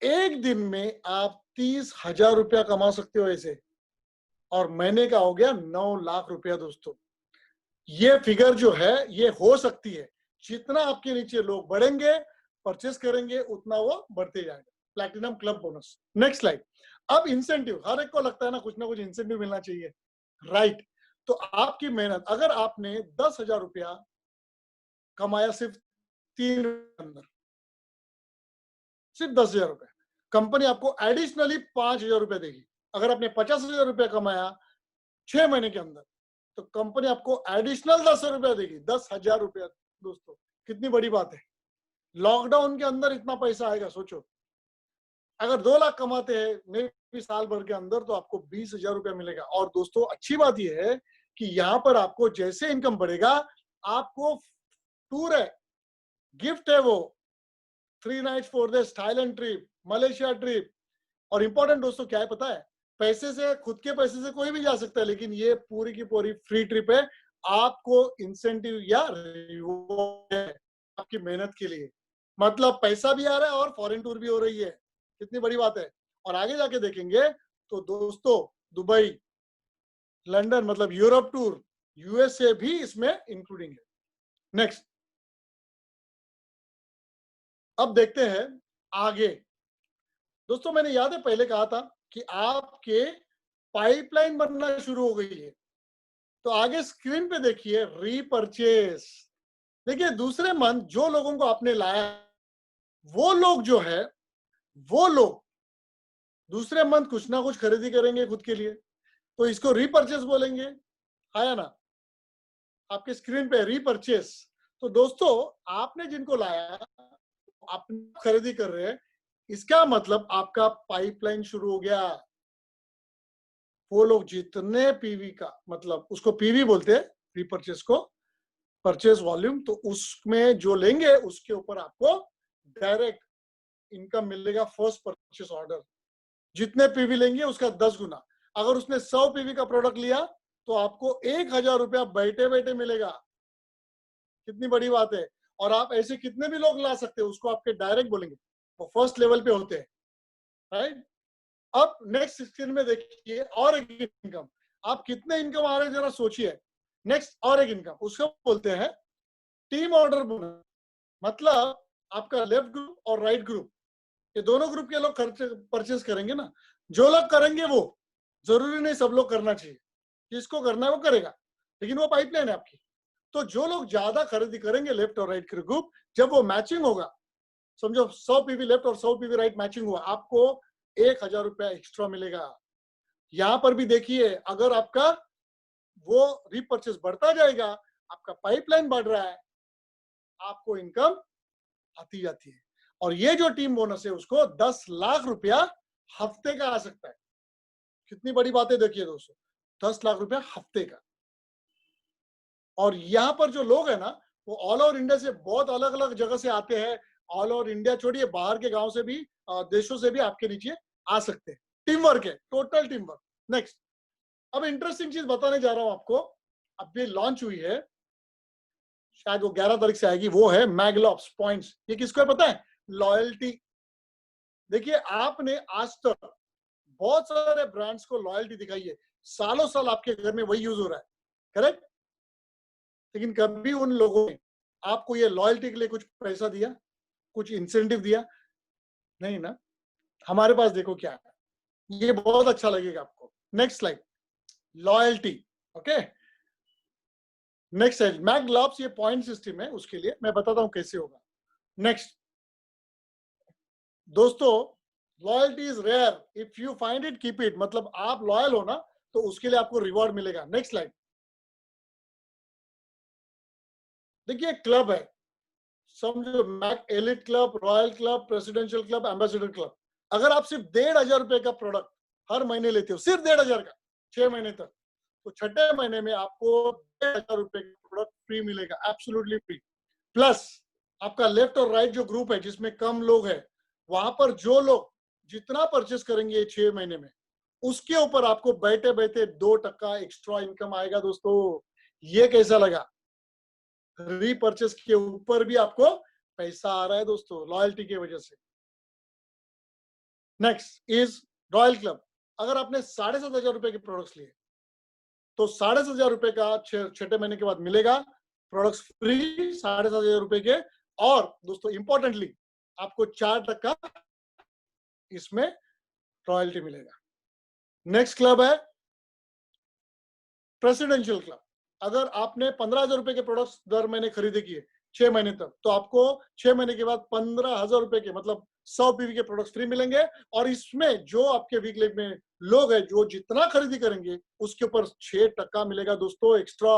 एक दिन में आप 30,000 रुपया कमा सकते हो ऐसे, और महीने का हो गया 9 लाख रुपया दोस्तों। ये फिगर जो है ये हो सकती है, जितना आपके नीचे लोग बढ़ेंगे, परचेस करेंगे, उतना वो बढ़ते जाएगा। Platinum club bonus. Next slide. अब इंसेंटिव, हर एक को लगता है ना कुछ इंसेंटिव मिलना चाहिए, राइट। तो आपकी मेहनत, अगर आपने 10,000 रुपया कमाया सिर्फ 3 अंदर, सिर्फ 10,000 रुपया, कंपनी आपको एडिशनली 5,000 रुपया देगी। अगर आपने 50,000 रुपया कमाया 6 महीने के अंदर, तो कंपनी आपको एडिशनल 10 रुपया देगी, 10,000 रुपया। दोस्तों कितनी बड़ी बात है, लॉकडाउन के अंदर इतना पैसा आएगा, सोचो। अगर 2 लाख कमाते हैं मे भी साल भर के अंदर, तो आपको 20,000 रुपया मिलेगा। और दोस्तों अच्छी बात यह है कि यहाँ पर आपको जैसे इनकम बढ़ेगा, आपको टूर है, गिफ्ट है, वो 3 nights 4 days Thailand trip, Malaysia trip. और इंपॉर्टेंट दोस्तों क्या है पता है, पैसे से, खुद के पैसे से कोई भी जा सकता है, लेकिन ये पूरी की पूरी फ्री ट्रिप है। आपको इंसेंटिव या रिवॉर्ड है आपकी मेहनत के लिए, मतलब पैसा भी आ रहा है और फॉरेन टूर भी हो रही है। कितनी बड़ी बात है। और आगे जाके देखेंगे तो दोस्तों दुबई, लंदन, मतलब यूरोप टूर, यूएसए भी इसमें इंक्लूडिंग है। नेक्स्ट, अब देखते हैं आगे। दोस्तों मैंने याद है पहले कहा था कि आपके पाइपलाइन बनना शुरू हो गई है। तो आगे स्क्रीन पे देखिए रीपरचेस। देखिए दूसरे मंथ जो लोगों को आपने लाया, वो लोग जो है, वो लोग दूसरे मंथ कुछ ना कुछ खरीदी करेंगे खुद के लिए, तो इसको रीपरचेस बोलेंगे। आया ना आपके स्क्रीन पे रीपरचेस। तो दोस्तों आपने जिनको लाया आप खरीदी कर रहे हैं, इसका मतलब आपका पाइपलाइन शुरू हो गया। वो लोग जितने पीवी का, मतलब उसको पीवी बोलते हैं रीपरचेस को, परचेस वॉल्यूम, तो उसमें जो लेंगे उसके ऊपर आपको डायरेक्ट इनकम मिलेगा फर्स्ट परचेस ऑर्डर। जितने पीवी लेंगे उसका 10 गुना। अगर उसने 100 पीवी का प्रोडक्ट लिया तो आपको 1000 रुपया बैठे बैठे मिलेगा। कितनी बड़ी बात है। और आप ऐसे कितने भी लोग ला सकते हो, उसको आपके डायरेक्ट बोलेंगे, वो फर्स्ट लेवल पे होते हैं, राइट। अब नेक्स्ट स्क्रीन में देखिए और एक इनकम। आप कितने इनकम आ रहे हैं जरा सोचिए। नेक्स्ट और एक इनकम, उसको बोलते हैं टीम ऑर्डर बोनस। मतलब आपका लेफ्ट ग्रुप और राइट ग्रुप, ये दोनों ग्रुप के लोग परचेस करेंगे ना। जो लोग करेंगे वो, जरूरी नहीं सब लोग करना चाहिए, जिसको करना है वो करेगा, लेकिन वो पाइपलाइन है आपकी। तो जो लोग ज्यादा खरीदी करेंगे लेफ्ट और राइट के ग्रुप, जब वो मैचिंग होगा, समझो 100 पीवी लेफ्ट और 100 पीवी राइट मैचिंग हुआ, आपको 1000 रुपया एक्स्ट्रा मिलेगा। यहां पर भी देखिए, अगर आपका वो रीपरचेस बढ़ता जाएगा, आपका पाइपलाइन बढ़ रहा है, आपको इनकम आती जाती है। और ये जो टीम बोनस है उसको 10 लाख रुपया हफ्ते का आ सकता है। कितनी बड़ी बात है देखिए दोस्तों, 10 लाख रुपया हफ्ते का। और यहाँ पर जो लोग है ना, वो ऑल ओवर इंडिया से, बहुत अलग अलग जगह से आते हैं। ऑल ओवर इंडिया छोड़िए, बाहर के गांव से भी, देशों से भी आपके नीचे आ सकते हैं। टीम वर्क है, टोटल टीम वर्क। नेक्स्ट, अब इंटरेस्टिंग चीज बताने जा रहा हूं आपको। अभी लॉन्च हुई है, शायद वो 11 तारीख से आएगी, वो है मैगलॉप्स पॉइंट्स। ये किसको है पता है? लॉयल्टी। देखिए आपने आज तक बहुत सारे ब्रांड्स को लॉयल्टी दिखाई है, सालों साल आपके घर में वही यूज हो रहा है, करेक्ट। लेकिन कभी उन लोगों ने आपको ये लॉयल्टी के लिए कुछ पैसा दिया, कुछ इंसेंटिव दिया? नहीं ना। हमारे पास देखो क्या है, ये बहुत अच्छा लगेगा आपको। Next slide, loyalty. Okay, next है मैगलॉप्स। ये पॉइंट सिस्टम है, उसके लिए मैं बताता हूं कैसे होगा। नेक्स्ट दोस्तों, loyalty is rare, if you find it keep it. मतलब आप लॉयल हो ना, तो उसके लिए आपको रिवॉर्ड मिलेगा। नेक्स्ट स्लाइड, देखिए क्लब है, समझो Mac elite club, royal club, presidential club, ambassador club. अगर आप सिर्फ 1500 रुपए का प्रोडक्ट हर महीने लेते हो, सिर्फ 1500 का 6 महीने तक, तो छठे महीने में आपको 1500 रुपए का प्रोडक्ट फ्री मिलेगा, एब्सोल्युटली फ्री। प्लस आपका लेफ्ट और राइट जो ग्रुप है जिसमें कम लोग है, वहां पर जो लोग जितना परचेस करेंगे 6 महीने में, उसके ऊपर आपको बैठे बैठे 2% एक्स्ट्रा इनकम आएगा। दोस्तों ये कैसा लगा? रीपरचेस के ऊपर भी आपको पैसा आ रहा है दोस्तों, लॉयल्टी की वजह से। Next is royal club. अगर आपने 7500 रुपए के प्रोडक्ट्स लिए, तो 7500 रुपए का छठे महीने के बाद मिलेगा प्रोडक्ट्स फ्री 7500 रुपए के। और दोस्तों इंपॉर्टेंटली आपको 4% इसमें रॉयल्टी मिलेगा। नेक्स्ट क्लब है प्रेसिडेंशियल क्लब। अगर आपने 15000 रुपए के प्रोडक्ट्स दर महीने खरीदे किए 6 महीने तक, तो आपको 6 महीने के बाद 15000 रुपए के, मतलब 100 पीवी के प्रोडक्ट्स फ्री मिलेंगे। और इसमें जो आपके वीक लिंक में लोग हैं जो जितना खरीदी करेंगे उसके ऊपर 6% मिलेगा दोस्तों एक्स्ट्रा।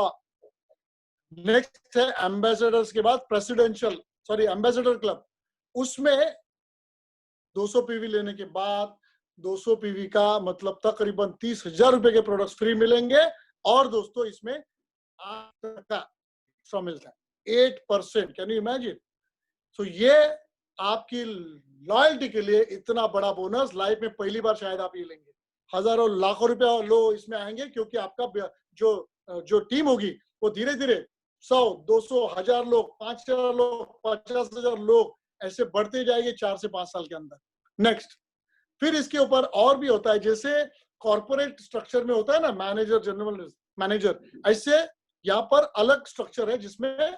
नेक्स्ट है एम्बेसडर्स के बाद प्रेसिडेंशियल, सॉरी एम्बेसडर क्लब। उसमें 200 पीवी लेने के बाद 200 पीवी का मतलब तकरीबन 30,000 रुपए के प्रोडक्ट्स फ्री मिलेंगे। और दोस्तों इसमें 8% एक्स्ट्रा मिलता है, 8%। Can you imagine? सो ये आपकी लॉयल्टी के लिए इतना बड़ा बोनस लाइफ में पहली बार शायद आप ये लेंगे। हजारों लाखों रुपया लोग इसमें आएंगे, क्योंकि आपका जो टीम होगी वो धीरे धीरे 100, 200, 1000 लोग, 5000 लोग, 50,000 लोग ऐसे बढ़ते जाएंगे 4 से 5 साल के अंदर। नेक्स्ट, फिर इसके ऊपर और भी होता है, जैसे कॉर्पोरेट स्ट्रक्चर में होता है ना मैनेजर, जनरल मैनेजर, ऐसे यहाँ पर अलग स्ट्रक्चर है जिसमें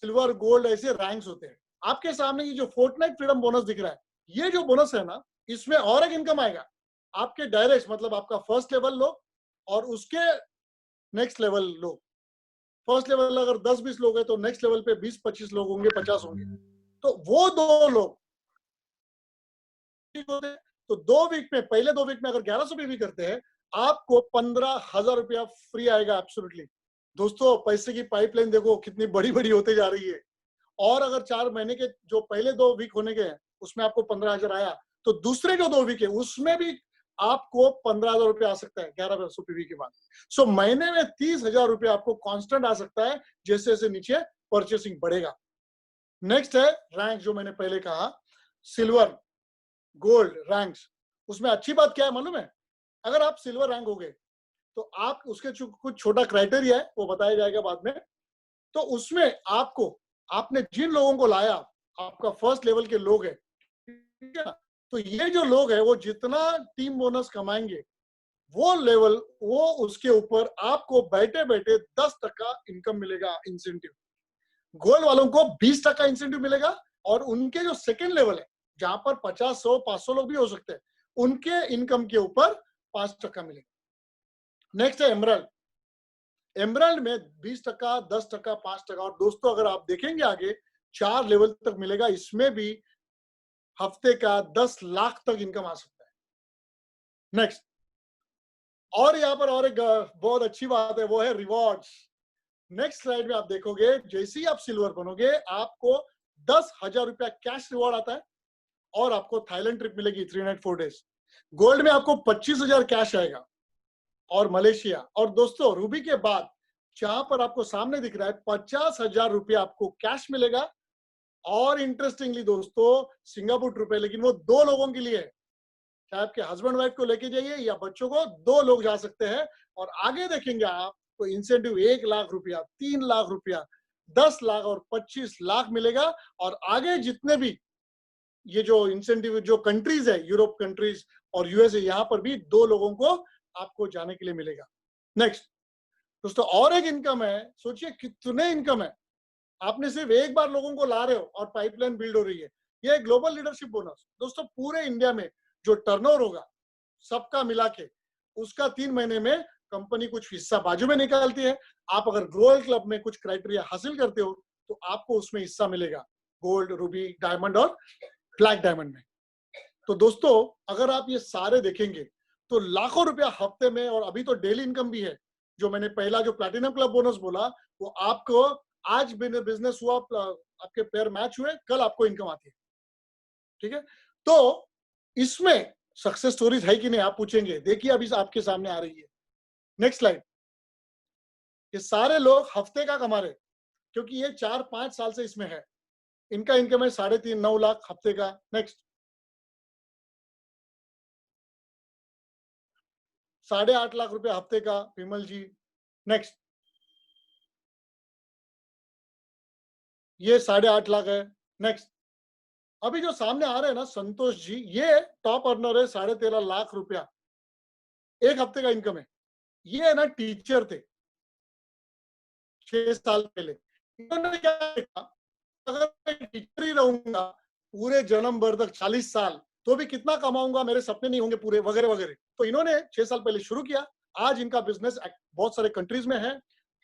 सिल्वर, गोल्ड ऐसे रैंक्स होते हैं। आपके सामने ये जो फोर्टनाइट फ्रीडम बोनस दिख रहा है, ये जो बोनस है ना, इसमें और एक इनकम आएगा। आपके डायरेक्ट मतलब आपका फर्स्ट लेवल लो और उसके next level low. First level अगर 10-20 लोग हैं तो नेक्स्ट लेवल पे 20-25 लोग होंगे, 50 होंगे। तो वो 2 लोग ठीक होते हैं। तो 2 वीक में, पहले 2 वीक में अगर 1100 भी करते हैं, आपको 15,000 रुपया फ्री आएगा एब्सोल्युटली। दोस्तों पैसे की पाइपलाइन देखो कितनी बड़ी-बड़ी होते जा रही है। और अगर 4 महीने के जो पहले 2 वीक होने के हैं, उसमें आपको 15,000 आया, तो दूसरे जो 2 वीक है, उसमें भी आपको 15,000 रुपया आ सकता है 1100 पीवी के बाद। सो महीने में 30,000 रुपया आपको कांस्टेंट आ सकता है, जैसे-जैसे नीचे परचेसिंग बढ़ेगा। नेक्स्ट है रैंक, जो मैंने पहले कहा, सिल्वर, गोल्ड रैंक्स। उसमें अच्छी बात क्या है मालूम है? अगर आप सिल्वर रैंक हो गए, तो आप उसके कुछ छोटा क्राइटेरिया है, वो बताया जाएगा बाद में। तो उसमें आपको, आपने जिन लोगों को लाया, आपका फर्स्ट लेवल के लोग हैं, ठीक है ना? तो ये जो लोग हैं, वो जितना टीम बोनस कमाएंगे, वो लेवल, वो उसके ऊपर आपको बैठे-बैठे 10% इनकम मिलेगा इंसेंटिव। गोल्ड वालों को 20% इंसेंटिव मिलेगा और उनके जो सेकंड लेवल है, जहां पर 50, 100, 500 लोग भी हो सकते हैं, उनके इनकम के ऊपर 5% मिलेगा। नेक्स्ट है एमरल्ड। एमरल्ड में 20%, 10%, 5%। और दोस्तों अगर आप देखेंगे आगे 4 लेवल तक मिलेगा, इसमें भी हफ्ते का 10 लाख तक इनकम आ सकता है। नेक्स्ट, और यहाँ पर और एक बहुत अच्छी बात है, वो है रिवॉर्ड्स। नेक्स्ट स्लाइड में आप देखोगे, जैसे ही आप सिल्वर बनोगे, आपको 10,000 रुपया कैश रिवॉर्ड आता है और आपको थाईलैंड ट्रिप मिलेगी 3 नाइट 4 डेज। गोल्ड में आपको 25,000 कैश आएगा और मलेशिया। और दोस्तों रूबी के बाद जहां पर आपको सामने दिख रहा है 50,000 रुपया आपको कैश मिलेगा। और इंटरेस्टिंगली दोस्तों, सिंगापुर ट्रिप है, लेकिन वो 2 लोगों के लिए है। चाहे आपके हस्बैंड वाइफ को लेके जाइए या बच्चों को, 2 लोग जा सकते हैं। और आगे देखेंगे आप तो इंसेंटिव 1 लाख रुपया, 3 लाख रुपया, 10 लाख और 25 लाख मिलेगा। और आगे जितने भी ये जो इंसेंटिव जो कंट्रीज है, यूरोप कंट्रीज और यूएसए, यहाँ पर भी 2 लोगों को आपको जाने के लिए मिलेगा। नेक्स्ट दोस्तों, और एक इनकम है। सोचिए कितने इनकम है। आपने सिर्फ एक बार लोगों को ला रहे हो और पाइपलाइन बिल्ड हो रही है। ये ग्लोबल लीडरशिप बोनस दोस्तों, पूरे इंडिया में जो टर्नओवर होगा सबका मिला के, उसका 3 महीने में कंपनी कुछ हिस्सा बाजू में निकालती है। आप अगर ग्लोबल क्लब में कुछ क्राइटेरिया हासिल करते हो तो आपको उसमें हिस्सा मिलेगा, गोल्ड, रूबी, डायमंड और ब्लैक डायमंड में। तो दोस्तों अगर आप ये सारे देखेंगे तो लाखों रुपया हफ्ते में, और अभी तो डेली इनकम भी है। जो मैंने पहला जो प्लैटिनम क्लब बोनस बोला, वो आपको आज बिजनेस हुआ, आपके पैर मैच हुए, कल आपको इनकम आती है। ठीक है, तो इसमें सक्सेस स्टोरीज है कि नहीं आप पूछेंगे, देखिए अभी आपके सामने आ रही है। Next slide. ये सारे लोग हफ्ते का कमा रहे, क्योंकि ये 4-5 साल से इसमें है। इनका इनकम है 3.5-9 लाख हफ्ते का। नेक्स्ट, 8.5 लाख रुपए हफ्ते का विमल जी। नेक्स्ट, ये 8.5 लाख है। नेक्स्ट, अभी जो सामने आ रहे हैं ना संतोष जी, ये टॉप अर्नर है, 13.5 लाख रुपया एक हफ्ते का इनकम है। ये है ना टीचर थे 6 साल पहले। इन्होंने क्या देखा, अगर मैं टीचर ही रहूंगा पूरे जन्म भर तक 40 साल, तो भी कितना कमाऊंगा, मेरे सपने नहीं होंगे पूरे, वगैरह वगैरह। तो इन्होंने 6 साल पहले शुरू किया। आज इनका बिजनेस बहुत सारे कंट्रीज में है।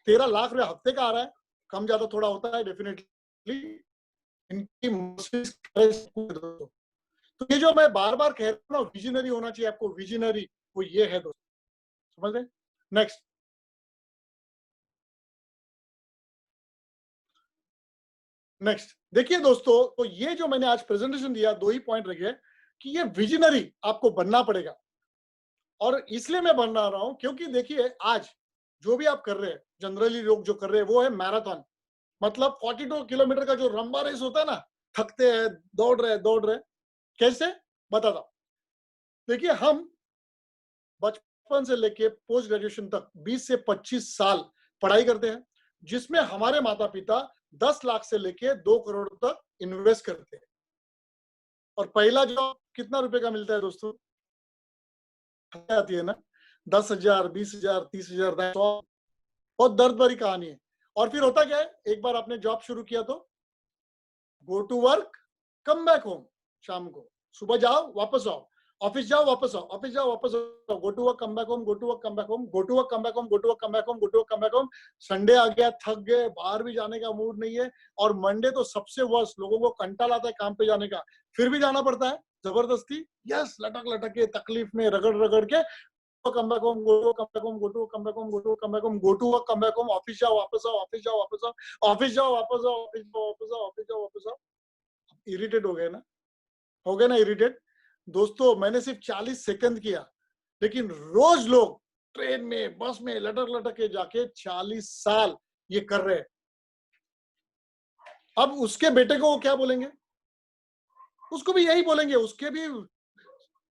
13 लाख रुपया हफ्ते का आ रहा है। कम ज्यादा थोड़ा होता है डेफिनेटली। इनकी तो ये जो मैं बार बार कह रहा हूँ, विजनरी होना चाहिए आपको, विजनरी, वो ये है दोस्तों, समझ रहे? नेक्स्ट, नेक्स्ट देखिए दोस्तों, तो ये जो मैंने आज प्रेजेंटेशन दिया, 2 ही पॉइंट रखे कि ये विजनरी आपको बनना पड़ेगा। और इसलिए मैं बन रहा हूं क्योंकि देखिए आज जो भी आप कर रहे हैं, जनरली लोग जो कर रहे हैं वो है मैराथन, मतलब 42 किलोमीटर का जो लंबा रेस होता है ना, थकते हैं, दौड़ रहे। कैसे बताता हूं। देखिए हम बचपन से लेके पोस्ट ग्रेजुएशन तक 20 से 25 साल पढ़ाई करते हैं, जिसमें हमारे माता पिता 10 लाख से लेके 2 करोड़ तक इन्वेस्ट करते हैं। और पहला जॉब कितना रुपए का मिलता है दोस्तों? आती है ना, 10,000, 20,000, 30,000, 100। बहुत दर्द भरी कहानी है। और फिर होता क्या है, एक बार आपने जॉब शुरू किया तो go to work, come back home, शाम को, सुबह जाओ वापस आओ। ऑफिस जाओ वापस आओ, ऑफिस जाओ वापस आओ, go to work come back home, go to work come back home, go to work come back home, go to work come back home, go to work come back home. Sunday आ गया, थक गए, बाहर भी जाने का mood नहीं है, और मंडे तो सबसे वर्स्ट, लोगों को कंटाला आता है काम पे जाने का, फिर भी जाना पड़ता है जबरदस्ती, यस, लटक लटक के, तकलीफ में, रगड़ रगड़ के, come back home, go to come back home, go to come back home, go to come back home, go to work come back home, office जाओ वापस आओ, ऑफिस जाओ वापस आओ, ऑफिस जाओ वापस आओ, ऑफिस जाओ वापस आओ, ऑफिस जाओ वापस आओ। इरिटेट हो गए ना, हो गए ना इरिटेट। दोस्तों मैंने सिर्फ 40 सेकंड किया, लेकिन रोज लोग ट्रेन में, बस में लटक लटक के जाके 40 साल ये कर रहे हैं। अब उसके बेटे को वो क्या बोलेंगे? उसको भी यही बोलेंगे, उसके भी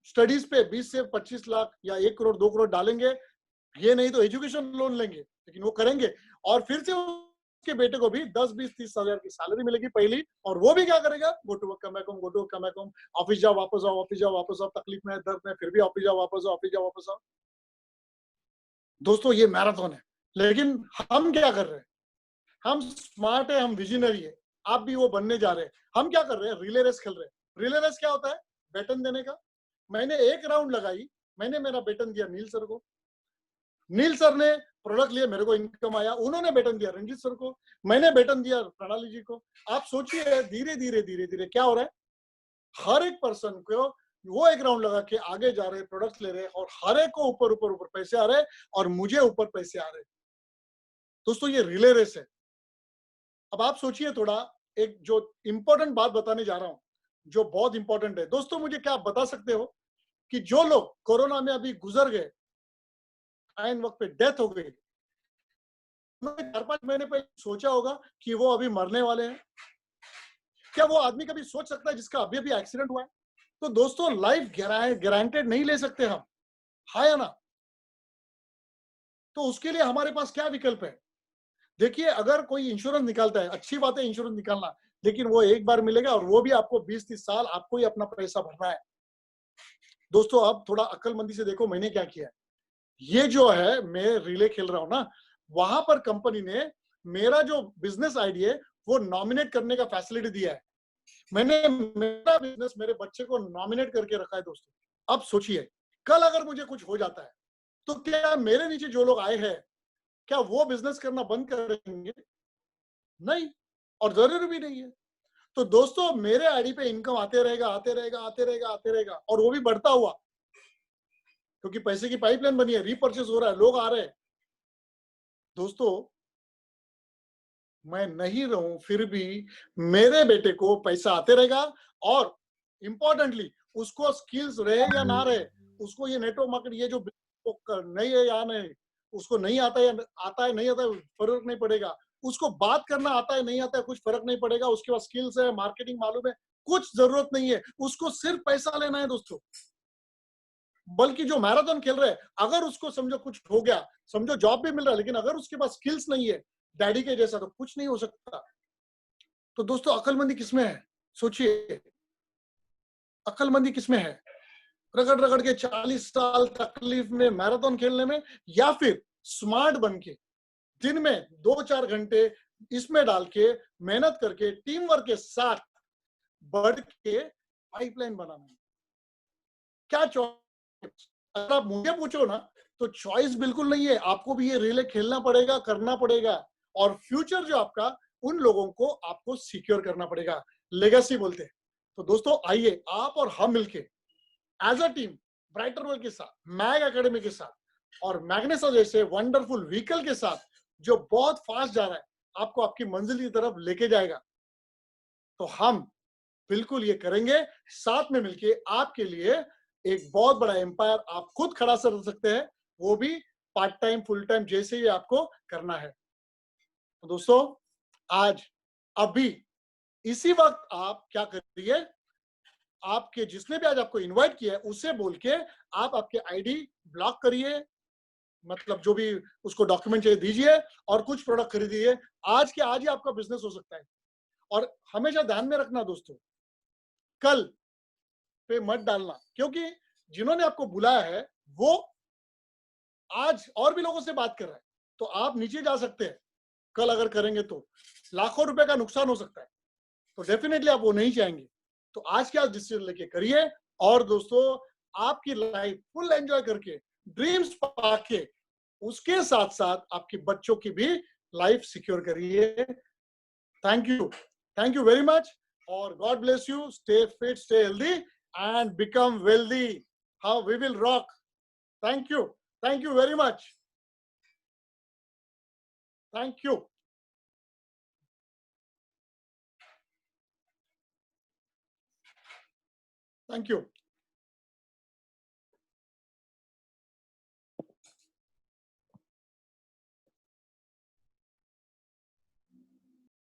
स्टडीज पे 20 से 25 लाख या 1 करोड़ 2 करोड़ डालेंगे, ये नहीं तो एजुकेशन लोन लेंगे, लेकिन वो करेंगे। और फिर से उसके बेटे को भी 10 20 30 हजार की सैलरी मिलेगी पहली, और वो भी क्या करेगा? Go to work come back home, go to work come back home, office जाओ वापस आओ, ऑफिस जाओ वापस आओ, तकलीफ में, दर्द में, फिर भी ऑफिस जाओ वापस आओ, ऑफिस जाओ वापस आओ। दोस्तों ये मैराथन है, लेकिन हम क्या कर रहे हैं? हम स्मार्ट है, हम विजनरी है, आप भी वो बनने जा रहे हैं। हम क्या कर रहे हैं? रिले रेस खेल रहे हैं। रिले रेस क्या होता है? वेतन देने का। मैंने एक राउंड लगाई, मैंने मेरा वेतन दिया नील सर को, नील सर ने प्रोडक्ट लिए, मेरे को इनकम आया, उन्होंने वेतन दिया रंजीत सर को, मैंने वेतन दिया प्रणाली जी को। आप सोचिए धीरे धीरे धीरे धीरे क्या हो रहा है, हर एक पर्सन को वो एक राउंड लगा के आगे जा रहे, प्रोडक्ट ले रहे, और हर एक को ऊपर ऊपर ऊपर पैसे आ रहे, और मुझे ऊपर पैसे आ रहे। दोस्तों ये रिले रेस है। अब आप सोचिए थोड़ा, एक जो इंपॉर्टेंट बात बताने जा रहा हूं, जो बहुत इंपॉर्टेंट है। दोस्तों मुझे क्या आप बता सकते हो कि जो लोग कोरोना में अभी गुजर गए, आइन वक्त पे डेथ हो गई, उन्होंने 4-5 महीने पहले सोचा होगा कि वो अभी मरने वाले हैं? क्या वो आदमी कभी सोच सकता है जिसका अभी अभी एक्सीडेंट हुआ है? तो दोस्तों लाइफ गारंटेड नहीं ले सकते हम, हाँ या ना? तो उसके लिए हमारे पास क्या विकल्प है? देखिए, अगर कोई इंश्योरेंस निकालता है, अच्छी बात है इंश्योरेंस निकालना, लेकिन वो एक बार मिलेगा, और वो भी आपको 20-30 साल आपको ही अपना पैसा भरना है। दोस्तों अब थोड़ा अक्लमंदी से देखो मैंने क्या किया है। ये जो है, मैं रिले खेल रहा हूं ना, वहां पर कंपनी ने मेरा जो बिजनेस आइडिया है वो नॉमिनेट करने का फैसिलिटी दिया है। मैंने मेरा बिजनेस मेरे बच्चे को नॉमिनेट करके रखा है। दोस्तों अब सोचिए, कल अगर मुझे कुछ हो जाता है, तो क्या मेरे नीचे जो लोग आए हैं, क्या वो बिजनेस करना बंद कर देंगे? नहीं, और जरूरी भी नहीं है। तो दोस्तों मेरे आईडी पे इनकम आते रहेगा, आते रहेगा, आते रहेगा, आते रहेगा, और वो भी बढ़ता हुआ, क्योंकि पैसे की पाइपलाइन बनी है, रीपर्चेस हो रहा है, लोग आ रहे हैं। दोस्तों मैं नहीं रहूं फिर भी मेरे बेटे को पैसा आते रहेगा, और इंपॉर्टेंटली उसको स्किल्स रहे या ना रहे, उसको ये नेटवर्क मार्केट, ये जो नहीं है या नहीं, उसको नहीं आता है, आता है नहीं आता है, फर्क नहीं पड़ेगा। उसको बात करना आता है नहीं आता है, कुछ फर्क नहीं पड़ेगा। उसके पास स्किल्स है, मार्केटिंग मालूम है, कुछ जरूरत नहीं है, उसको सिर्फ पैसा लेना है दोस्तों। बल्कि जो मैराथन खेल रहे हैं, अगर उसको समझो कुछ हो गया, समझो जॉब भी मिल रहा है, लेकिन अगर उसके पास स्किल्स नहीं है डैडी के जैसा, तो कुछ नहीं हो सकता। तो दोस्तों अकलमंदी किसमें है? सोचिए, अकलमंदी किसमें है? रगड़ रगड़ के 40 साल तकलीफ में मैराथन खेलने में, या फिर स्मार्ट बन के दिन में 2-4 घंटे इसमें डाल के मेहनत करके टीम वर्क के साथ बढ़ के पाइपलाइन बनाना? क्या चॉइस? अगर आप मुझे पूछो ना, तो चॉइस बिल्कुल नहीं है, आपको भी ये रिले खेलना पड़ेगा, करना पड़ेगा, और फ्यूचर जो आपका, उन लोगों को आपको सिक्योर करना पड़ेगा, लेगेसी बोलते हैं। तो दोस्तों आइए आप और हम मिलके as a team Brighter World के साथ, मैग एकेडमी के साथ, और मैग्नेसा जैसे वंडरफुल व्हीकल के साथ, जो बहुत फास्ट जा रहा है, आपको आपकी मंजिल की तरफ लेके जाएगा, तो हम बिल्कुल ये करेंगे साथ में मिलके आपके लिए। एक बहुत बड़ा एम्पायर आप खुद खड़ा कर सकते हैं, वो भी पार्ट टाइम फुल टाइम जैसे ही आपको करना है। तो दोस्तों आज अभी इसी वक्त आप क्या करिए, आपके जिसने भी आज आपको इनवाइट किया है उसे बोल के आप आपके आईडी ब्लॉक करिए, मतलब जो भी उसको डॉक्यूमेंट चाहिए दीजिए, और कुछ प्रोडक्ट खरीदिए। आज के आज ही आपका बिजनेस हो सकता है। और हमेशा ध्यान में रखना दोस्तों, कल पे मत डालना, क्योंकि जिन्होंने आपको बुलाया है वो आज और भी लोगों से बात कर रहा है, तो आप नीचे जा सकते हैं। कल अगर करेंगे तो लाखों रुपए का नुकसान हो सकता है, तो डेफिनेटली आप वो नहीं चाहेंगे। तो आज के आज डिसीजन लेके करिए। और दोस्तों आपकी लाइफ फुल एंजॉय करके, ड्रीम्स पाके, उसके साथ साथ आपके बच्चों की भी लाइफ सिक्योर करिए। थैंक यू वेरी मच, और God bless you. Stay fit, stay healthy and become wealthy. How we will rock. Thank you very much. Thank you. Thank you.